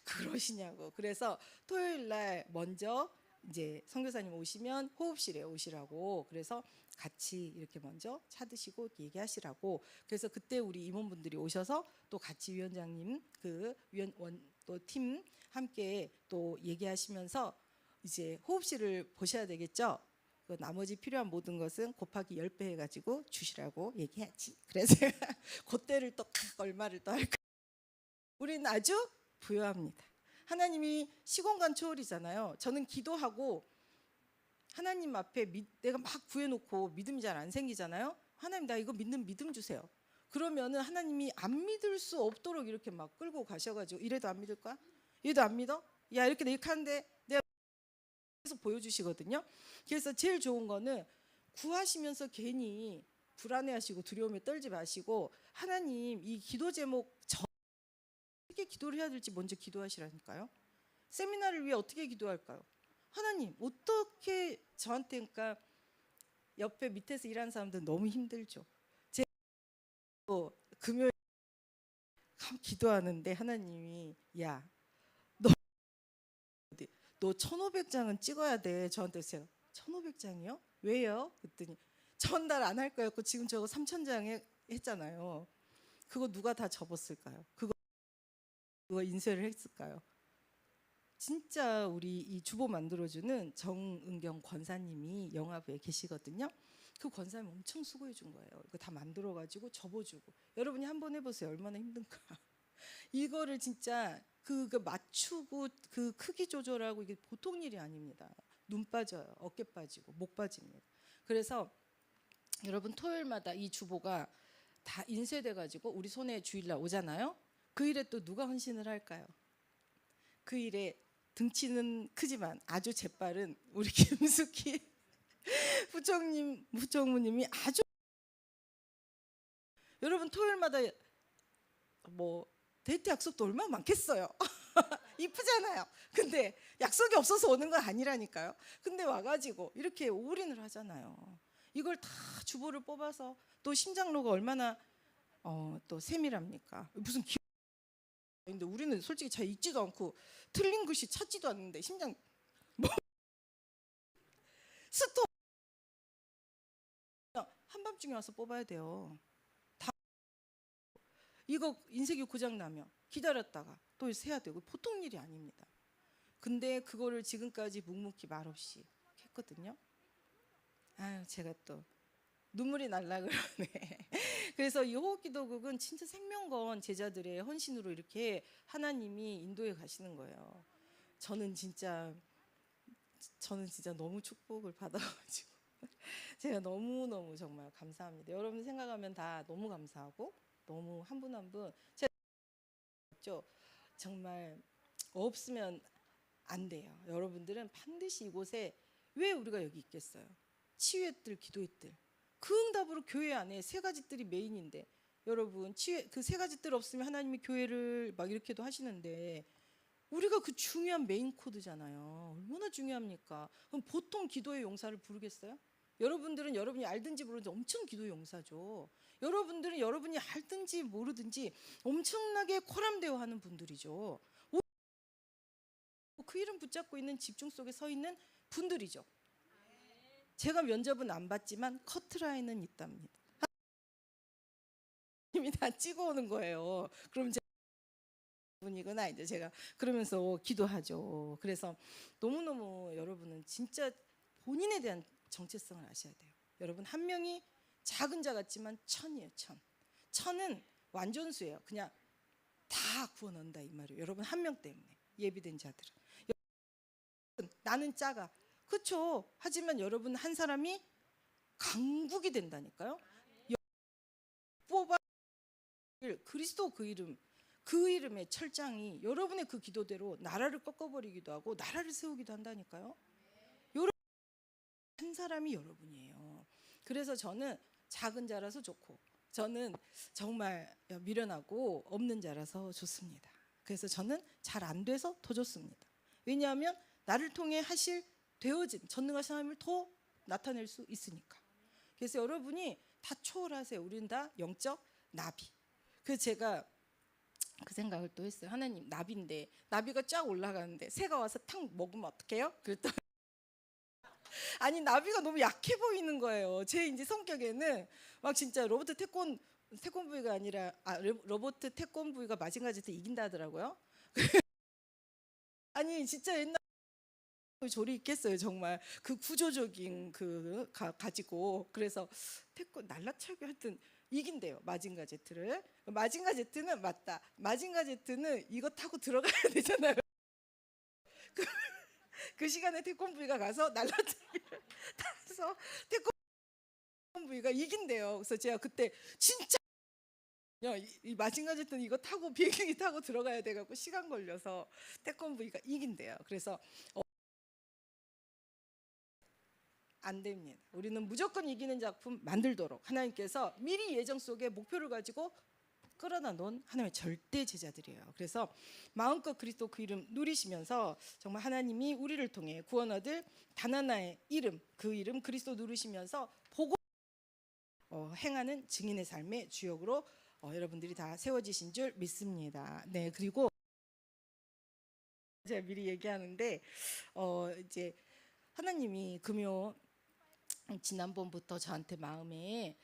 그러시냐고. 그래서 토요일 날 먼저 이제 선교사님 오시면 호흡실에 오시라고 그래서 같이 이렇게 먼저 차 드시고 얘기하시라고 그래서 그때 우리 임원분들이 오셔서 또 같이 위원장님 또 팀 함께 또 얘기하시면서 이제 호흡실을 보셔야 되겠죠. 그 나머지 필요한 모든 것은 곱하기 10배 해가지고 주시라고 얘기해야지. 그래서 제가 그때를 또 얼마를 또 할까. 우리는 아주 부유합니다. 하나님이 시공간 초월이잖아요. 저는 기도하고 하나님 앞에 내가 막 구해놓고 믿음이 잘 안 생기잖아요. 하나님 나 이거 믿는 믿음 주세요. 그러면은 하나님이 안 믿을 수 없도록 이렇게 막 끌고 가셔가지고 이래도 안 믿을 거야? 얘도 안 믿어? 야 이렇게 하는데 내가 계속 보여주시거든요. 그래서 제일 좋은 거는 구하시면서 괜히 불안해하시고 두려움에 떨지 마시고 하나님 이 기도 제목 어떻게 기도를 해야 될지 먼저 기도하시라니까요. 세미나를 위해 어떻게 기도할까요? 하나님 어떻게 저한테 그러니까 옆에 밑에서 일하는 사람들 너무 힘들죠. 제가 금요일 기도하는데 하나님이 야 너 1500장은 찍어야 돼. 저한테 제가 1500장이요? 왜요? 그랬더니 전달 안 할 거였고 지금 저거 3000장 했잖아요. 그거 누가 다 접었을까요? 그거 인쇄를 했을까요? 진짜 우리 이 주보 만들어주는 정은경 권사님이 영화부에 계시거든요. 그 권사님 엄청 수고해 준 거예요. 이거 다 만들어가지고 접어주고 여러분이 한번 해보세요. 얼마나 힘든가. 이거를 진짜 그 맞추고 그 크기 조절하고 이게 보통 일이 아닙니다. 눈 빠져요. 어깨 빠지고 목 빠집니다. 그래서 여러분 토요일마다 이 주보가 다 인쇄돼 가지고 우리 손에 주일날 오잖아요. 그 일에 또 누가 헌신을 할까요? 그 일에 등치는 크지만 아주 재빠른 우리 김숙희 부총무님이 아주 여러분 토요일마다 뭐 데이트 약속도 얼마나 많겠어요. 이쁘잖아요. 근데 약속이 없어서 오는 건 아니라니까요. 근데 와가지고 이렇게 올인을 하잖아요. 이걸 다 주보를 뽑아서 또 심장로가 얼마나 또 세밀합니까? 무슨 근데 우리는 솔직히 잘 읽지도 않고 틀린 글씨 찾지도 않는데 심장 뭐 스톱 한밤중에 와서 뽑아야 돼요. 다 이거 인쇄기 고장 나면 기다렸다가 또 세야 되고 보통 일이 아닙니다. 근데 그거를 지금까지 묵묵히 말없이 했거든요. 아유 제가 또 눈물이 날라 그러네. 그래서 이 호흡기도국은 진짜 생명건 제자들의 헌신으로 이렇게 하나님이 인도해 가시는 거예요. 저는 진짜 너무 축복을 받아가지고 제가 너무너무 정말 감사합니다. 여러분 생각하면 다 너무 감사하고 너무 한 분 한 분 제가 정말 없으면 안 돼요. 여러분들은 반드시 이곳에 왜 우리가 여기 있겠어요? 치유의 뜰, 기도의 뜰. 그 응답으로 교회 안에 세 가지 뜰이 메인인데 여러분 그 세 가지 뜰 없으면 하나님이 교회를 막 이렇게도 하시는데 우리가 그 중요한 메인 코드잖아요. 얼마나 중요합니까? 그럼 보통 기도의 용사를 부르겠어요? 여러분들은 여러분이 알든지 모르든지 엄청 기도의 용사죠. 여러분들은 여러분이 알든지 모르든지 엄청나게 코람대어하는 분들이죠. 그 이름 붙잡고 있는 집중 속에 서 있는 분들이죠. 제가 면접은 안 봤지만 커트라인은 있답니다. 이미 다 찍어오는 거예요. 그럼 분이구나 이제 제가 그러면서 기도하죠. 그래서 너무너무 여러분은 진짜 본인에 대한 정체성을 아셔야 돼요. 여러분 한 명이 작은 자 같지만 천이에요. 천은 완전수예요. 그냥 다 구워 넣는다 이 말이에요. 여러분 한 명 때문에 예비된 자들은 나는 작아. 그렇죠. 하지만 여러분 한 사람이 강국이 된다니까요. 뽑아 그리스도 그 이름의 철장이 여러분의 그 기도대로 나라를 꺾어버리기도 하고 나라를 세우기도 한다니까요. 여러분 한 사람이 여러분이에요. 그래서 저는 작은 자라서 좋고 저는 정말 미련하고 없는 자라서 좋습니다. 그래서 저는 잘 안 돼서 더 좋습니다. 왜냐하면 나를 통해 되어진 전능하신 하나님을 더 나타낼 수 있으니까. 그래서 여러분이 다 초월하세요. 우리는 다 영적 나비. 그래서 제가 그 생각을 또 했어요. 하나님 나비인데 나비가 쫙 올라가는데 새가 와서 탁 먹으면 어떡해요? 그랬더니 아니 나비가 너무 약해 보이는 거예요. 제 이제 성격에는 막 진짜 태권부이가 아니라 로버트 태권부이가 마징가제트 이긴다 하더라고요. 아니 진짜 옛날 조리 있겠어요 정말 그 구조적인 그 가지고. 그래서 태권 날라차기 하여튼 이긴대요 마징가 제트를. 마징가 제트는 맞다. 마징가 제트는 이거 타고 들어가야 되잖아요. 그 시간에 태권브이가 가서 날라차기를 타서 태권브이가 이긴대요. 그래서 제가 그때 진짜 이 마징가 제트는 이거 타고 비행기 타고 들어가야 돼갖고 시간 걸려서 태권브이가 이긴대요. 그래서 안 됩니다. 우리는 무조건 이기는 작품 만들도록 하나님께서 미리 예정 속에 목표를 가지고 끌어다 놓은 하나님의 절대 제자들이에요. 그래서 마음껏 그리스도 그 이름 누리시면서 정말 하나님이 우리를 통해 구원 얻을 단 하나의 이름, 그 이름 그리스도 누리시면서 보고 행하는 증인의 삶의 주역으로 여러분들이 다 세워지신 줄 믿습니다. 네, 그리고 제가 미리 얘기하는데 이제 하나님이 금요 지난번부터 저한테 마음에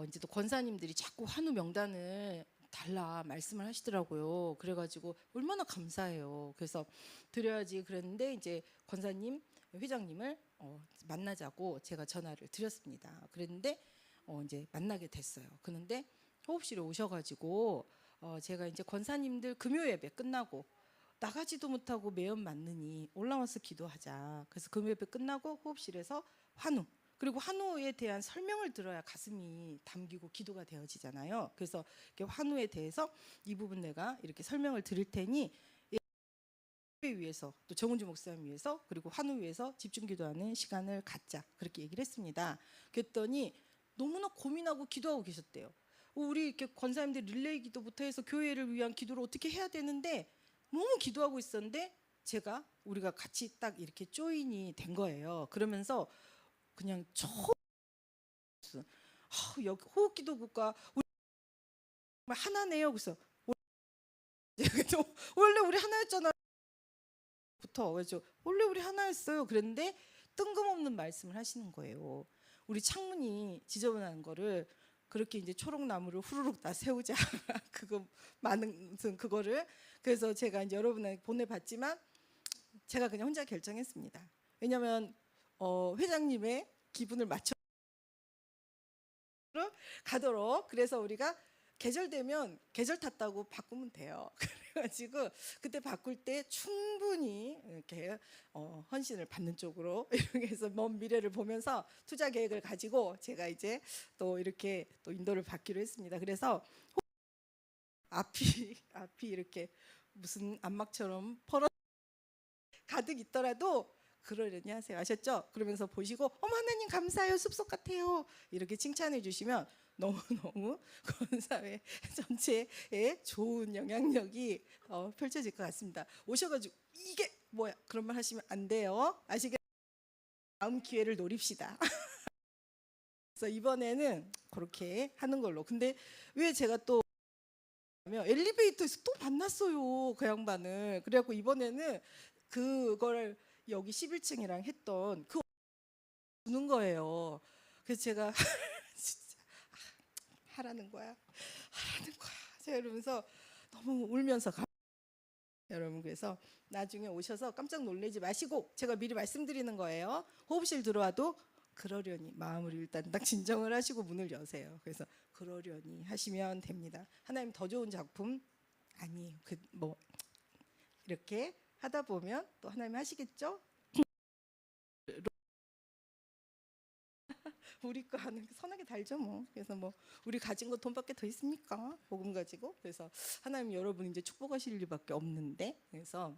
이제 또 권사님들이 자꾸 환우 명단을 달라 말씀을 하시더라고요. 그래가지고 얼마나 감사해요. 그래서 드려야지 그랬는데 이제 권사님 회장님을 만나자고 제가 전화를 드렸습니다. 그랬는데 이제 만나게 됐어요. 그런데 호흡실에 오셔가지고 제가 이제 권사님들 금요 예배 끝나고 나가지도 못하고 매연 맞느니 올라와서 기도하자. 그래서 금요 예배 끝나고 호흡실에서 환우 그리고 환우에 대한 설명을 들어야 가슴이 담기고 기도가 되어지잖아요. 그래서 환우에 대해서 이 부분 내가 이렇게 설명을 드릴 테니 예배 위해서 또 정은주 목사님 위해서 그리고 환우 위해서 집중 기도하는 시간을 갖자 그렇게 얘기를 했습니다. 그랬더니 너무나 고민하고 기도하고 계셨대요. 우리 이렇게 권사님들 릴레이 기도부터 해서 교회를 위한 기도를 어떻게 해야 되는데 너무 기도하고 있었는데 우리가 같이 딱 이렇게 조인이 된 거예요. 그러면서 그냥 여기 호흡기도국가 우리 하나네요. 그래서 원래 우리 하나였잖아요. 그래서 원래 우리 하나였어요. 그랬는데 뜬금없는 말씀을 하시는 거예요. 우리 창문이 지저분한 거를 그렇게 이제 초록나무를 후루룩 다 세우자. 그거 많은 그거를 그래서 제가 이제 여러분에게 보내봤지만 제가 그냥 혼자 결정했습니다. 왜냐하면 회장님의 기분을 맞춰 가도록. 그래서 우리가 계절 되면 계절 탔다고 바꾸면 돼요. 그래가지고 그때 바꿀 때 충분히 이렇게 헌신을 받는 쪽으로 이렇게 해서 먼 미래를 보면서 투자 계획을 가지고 제가 이제 또 이렇게 또 인도를 받기로 했습니다. 그래서 앞이 이렇게 무슨 안막처럼 펄어 가득 있더라도 그러려니 하세요. 아셨죠? 그러면서 보시고 어머 하나님 감사해요. 숲속 같아요. 이렇게 칭찬해 주시면 너무너무 권사회 전체에 좋은 영향력이 펼쳐질 것 같습니다. 오셔가지고 이게 뭐야? 그런 말 하시면 안 돼요. 아시겠죠? 다음 기회를 노립시다. 그래서 이번에는 그렇게 하는 걸로. 근데 왜 제가 또 엘리베이터에서 또 만났어요. 그 양반을. 그래갖고 이번에는 그걸 여기 11층이랑 했던 그 주는 거예요. 그래서 제가 진짜 하라는 거야. 제가 이러면서 너무 울면서 여러분 그래서 나중에 오셔서 깜짝 놀라지 마시고 제가 미리 말씀드리는 거예요. 호흡실 들어와도 그러려니 마음을 일단 딱 진정을 하시고 문을 여세요. 그래서 그러려니 하시면 됩니다. 하나님 더 좋은 작품 아니에요. 뭐 이렇게 하다 보면 또 하나님 하시겠죠? 우리 거 하는 선하게 달죠 뭐. 그래서 뭐 우리 가진 거 돈밖에 더 있습니까? 복음 가지고. 그래서 하나님 여러분 이제 축복하실 일밖에 없는데 그래서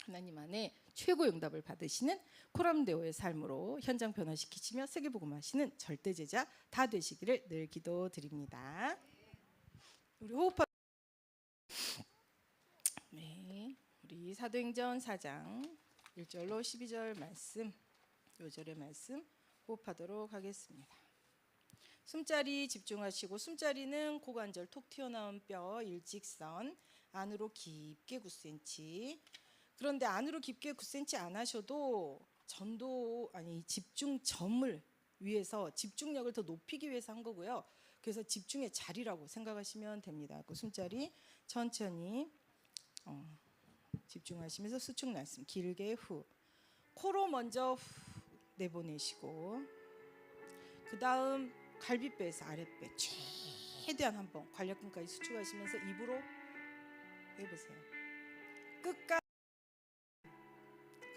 하나님 안에 최고 응답을 받으시는 코람데오의 삶으로 현장 변화시키시며 세계복음 하시는 절대 제자 다 되시기를 늘 기도드립니다. 우리 호흡하 네, 우리 사도행전 4장 1절로 12절 말씀 요절의 말씀 호흡하도록 하겠습니다. 숨자리 집중하시고 숨자리는 고관절 톡 튀어나온 뼈 일직선 안으로 깊게 9cm. 그런데 안으로 깊게 9cm 안 하셔도 집중점을 위해서 집중력을 더 높이기 위해서 한 거고요. 그래서 집중의 자리라고 생각하시면 됩니다. 그 숨자리 천천히 집중하시면서 수축 말씀 길게 후 코로 먼저 내보내시고, 그 다음 갈비뼈에서 아랫배 최대한 한번 관략근까지 수축하시면서 입으로 해보세요. 끝까지.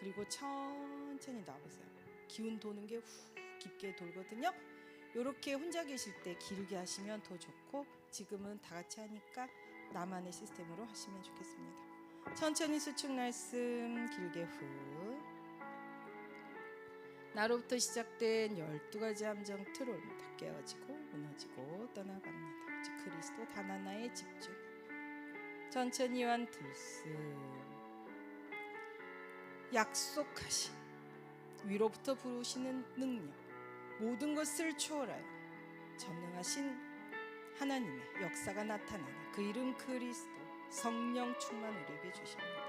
그리고 천천히 나오세요. 기운 도는 게 깊게 돌거든요. 이렇게 혼자 계실 때 길게 하시면 더 좋고, 지금은 다 같이 하니까 나만의 시스템으로 하시면 좋겠습니다. 천천히 수축 말씀 길게 후. 나로부터 시작된 12가지 함정 트롤입니다. 깨어지고 무너지고 떠나갑니다. 오직 그리스도 단 하나에 집중. 천천히 완 들숨. 약속하신 위로부터 부르시는 능력, 모든 것을 초월하여 전능하신 하나님의 역사가 나타나는 그 이름 그리스도, 성령 충만 우리에게 주십니다.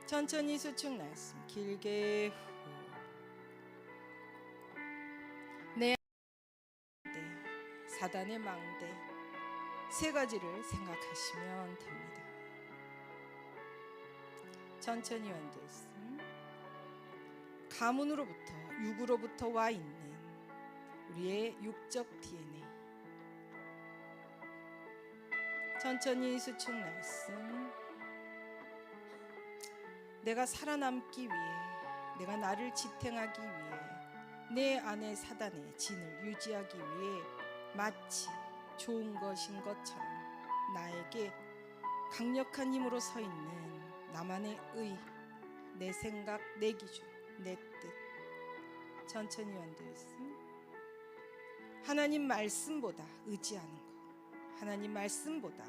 천천히 수축 말씀 길게 후. 내 망대, 사단의 망대 세 가지를 생각하시면 됩니다. 천천히 완들숨. 가문으로부터, 육으로부터 와 있는 우리의 육적 DNA. 천천히 수축 말씀. 내가 살아남기 위해, 내가 나를 지탱하기 위해, 내 안에 사단의 진을 유지하기 위해 마치 좋은 것인 것처럼 나에게 강력한 힘으로 서 있는 나만의 의, 내 생각, 내 기준, 내 뜻. 천천히 완들숨. 하나님 말씀보다 의지하는 것, 하나님 말씀보다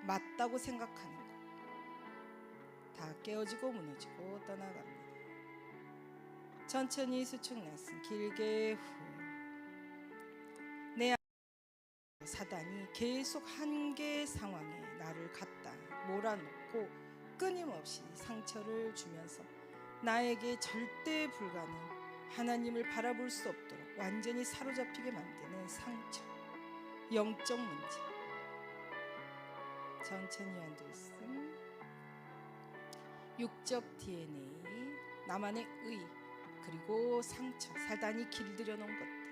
맞다고 생각하는 것, 다 깨어지고 무너지고 떠나갑니다. 천천히 수축 말씀 길게 후. 내 사단이 계속 한계 상황에 나를 갖다 몰아넣고 끊임없이 상처를 주면서 나에게 절대 불가능, 하나님을 바라볼 수 없도록 완전히 사로잡히게 만드는 상처, 영적 문제. 천천히 앉아있음. 육적 DNA, 나만의 의, 그리고 상처, 사단이 길들여 놓은 것들.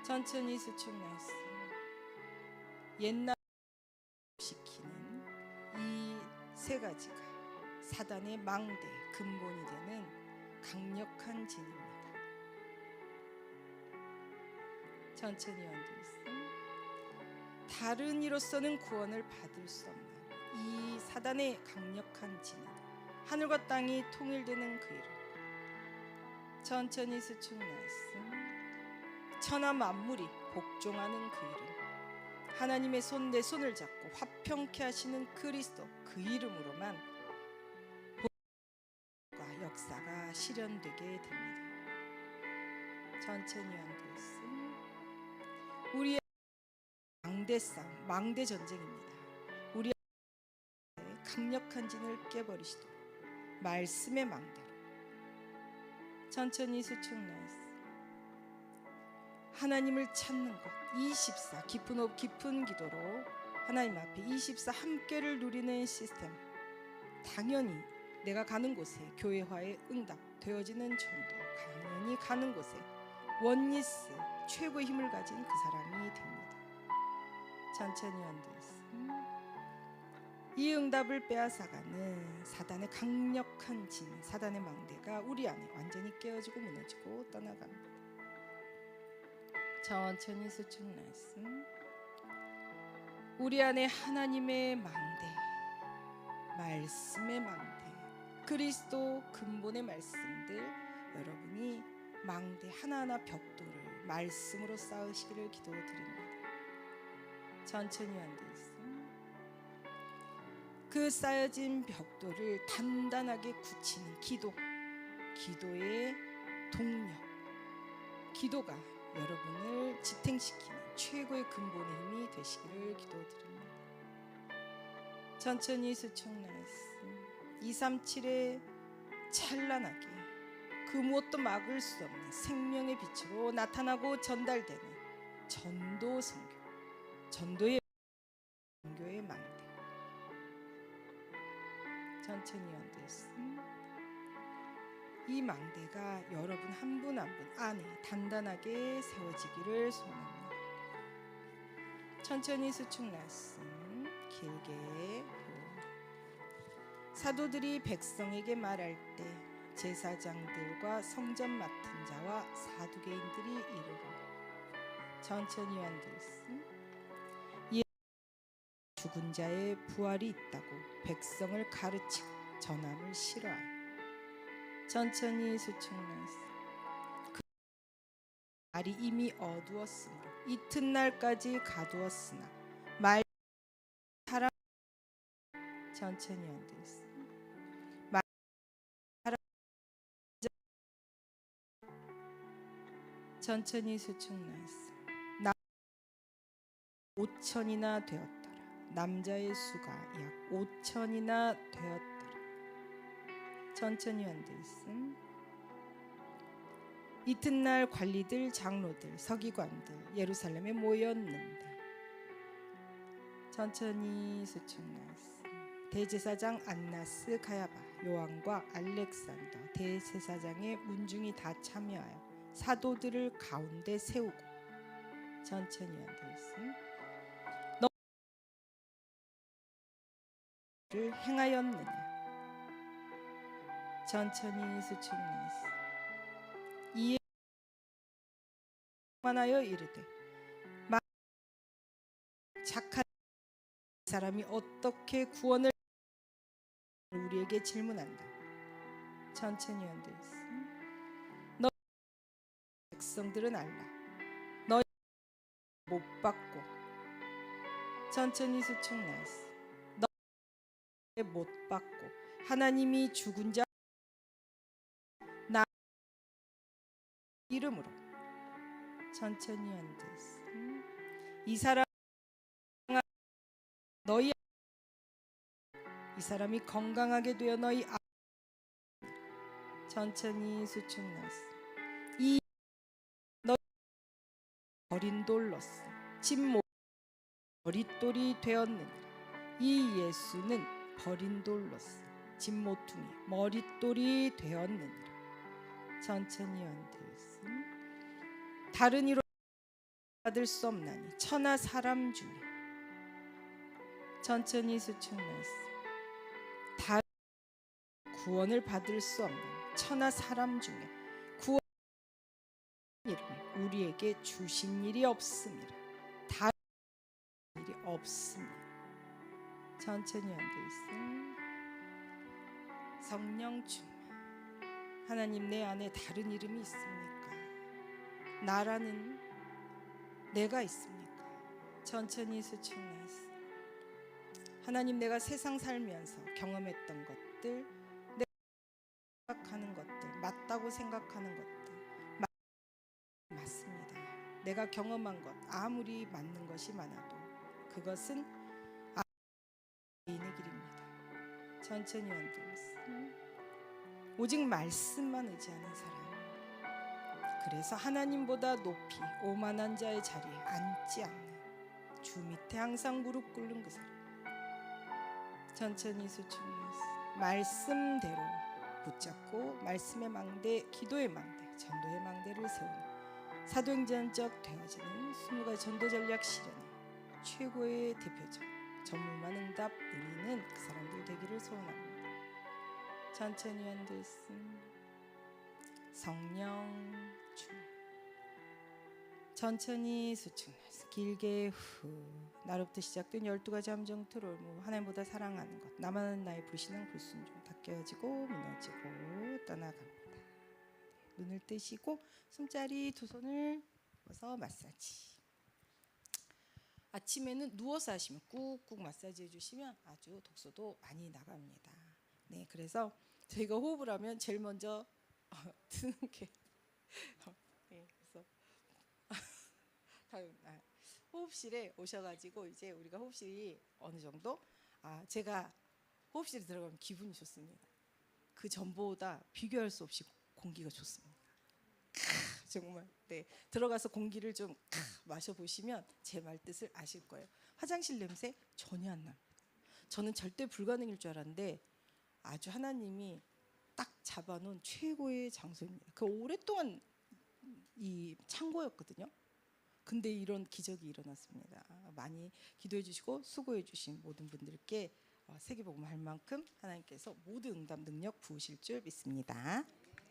천천히 수축 말씀. 옛날 시키는 이 세 가지가 사단의 망대, 근본이 되는 강력한 진입니다. 천천히 앉아있음. 다른 이로서는 구원을 받을 수 없는 이 사단의 강력한 진은 하늘과 땅이 통일되는 그 이름. 천천히 수축 말씀. 천하 만물이 복종하는 그 이름. 하나님의 손, 내 손을 잡고 화평케 하시는 그리스도, 그 이름으로만 역사가 실현되게 됩니다. 천천히 앉아있음. 우리의 망대 싸움, 망대 전쟁입니다. 우리의 강력한 진을 깨버리시도록 말씀의 망대로. 천천히 수축 말씀. 하나님을 찾는 것 24, 깊은 호흡 깊은 기도로 하나님 앞에 24 함께를 누리는 시스템. 당연히 내가 가는 곳에 교회화의 응답 되어지는 전도, 당연히 가는 곳에 원리스 최고의 힘을 가진 그 사람이 됩니다. 천천히 앉아있음. 이 응답을 빼앗아가는 사단의 강력한 진, 사단의 망대가 우리 안에 완전히 깨어지고 무너지고 떠나갑니다. 천천히 수축 말씀. 우리 안에 하나님의 망대, 말씀의 망대, 그리스도 근본의 말씀들, 여러분이 망대 하나하나 벽돌을 말씀으로 쌓으시기를 기도드립니다. 천천히 앉아있음. 그 쌓여진 벽돌을 단단하게 굳히는 기도, 기도의 동력, 기도가 여러분을 지탱시키는 최고의 근본의 힘이 되시기를 기도드립니다. 천천히 수축 말씀. 237에 찬란하게 그 무엇도 막을 수 없는 생명의 빛으로 나타나고 전달되는 전도 선교, 전도의 선교의 망대. 천천히 앉아있음. 이 망대가 여러분 한 분 한 분 안에 단단하게 세워지기를 소원합니다. 천천히 수축 말씀 길게. 사도들이 백성에게 말할 때 제사장들과 성전 맡은 자와 사두개인들이 이르고 천천히 한들씀 죽은 자의 부활이 있다고 백성을 가르치고 전함을 싫어하여 천천히 수축 말씀. 그 날이 이미 어두웠으므로 이튿날까지 가두었으나 말 사람 천천히 한들씀 천천히 수축 말씀. 5천이나 되었더라. 남자의 수가 약 5천이나 되었더라. 천천히 한들씀. 이튿날 관리들, 장로들, 서기관들 예루살렘에 모였는데 천천히 수축 말씀. 대제사장 안나스, 가야바, 요한과 알렉산더 대제사장의 문중이 다 참여하여 사도들을 가운데 세우고 천천히 한들씀. 너를 행하였느냐. 천천히 수축 말씀. 이에 만하여 이르되 착한 사람이 어떻게 구원을 우리에게 질문한다. 천천히 한들씀. 너 백성들은 알라. 너희 못 받고 천천히 수축 말씀. 너희 못 받고 하나님이 죽은 자 나 이름으로 천천히 한들씀. 이 사람 너희 이 사람이 건강하게 되어 너희 천천히 수축 말씀. 이 너희 버린 돌로서 진모 머릿돌이 되었느니라. 이 예수는 버린 돌로서 진모퉁이 머릿돌이 되었느니라. 천천히 한들씀. 다른 이로 받을 수 없나니 천하 사람 중에 천천히 수축 말씀. 다른 구원을 받을 수 없는 천하 사람 중에 구원 이름을 우리에게 주신 일이 없습니다. 다른 일이 없습니다. 천천히 한들씀. 성령 충만. 하나님, 내 안에 다른 이름이 있습니까? 나라는 내가 있습니까? 천천히 수축 말씀. 하나님, 내가 세상 살면서 경험했던 것들, 내가 생각하는 것들, 맞다고 생각하는 것들 맞습니다. 내가 경험한 것 아무리 맞는 것이 많아도 그것은 개인의 길입니다. 천천히 한들씀. 오직 말씀만 의지하는 사람, 그래서 하나님보다 높이 오만한 자의 자리에 앉지 않는 주 밑에 항상 무릎 꿇는 그 사람. 천천히 수축 말씀. 말씀대로 붙잡고 말씀의 망대, 기도의 망대, 전도의 망대를 세우는 사도행전적 되어지는 20가지 전도 전략 실현의 최고의 대표적 전무만 응답 누리는 그 사람들 되기를 소원합니다. 천천히 한들씀. 성령 주. 천천히 수축 말씀. 길게 후. 나로부터 시작된 12가지 함정 트롤. 하나님보다 사랑하는 것, 나만 나의 불신앙 불순종 다 깨어지고 무너지고 떠나갑니다. 눈을 뜨시고 손자리 두 손을 뻗어서 마사지. 아침에는 누워서 하시면 꾹꾹 마사지 해주시면 아주 독소도 많이 나갑니다. 네, 그래서 저희가 호흡을 하면 제일 먼저 드는 게 네, 그래서 호흡실에 오셔가지고 이제 우리가 호흡실이 어느 정도 제가 호흡실에 들어가면 기분이 좋습니다. 그 전보다 비교할 수 없이 공기가 좋습니다. 정말 네, 들어가서 공기를 좀 마셔보시면 제 말 뜻을 아실 거예요. 화장실 냄새 전혀 안 납니다. 저는 절대 불가능일 줄 알았는데 아주 하나님이 딱 잡아놓은 최고의 장소입니다. 그 오랫동안 이 창고였거든요. 근데 이런 기적이 일어났습니다. 많이 기도해 주시고 수고해 주신 모든 분들께 세계복음 할 만큼 하나님께서 모든 응답 능력 부으실 줄 믿습니다.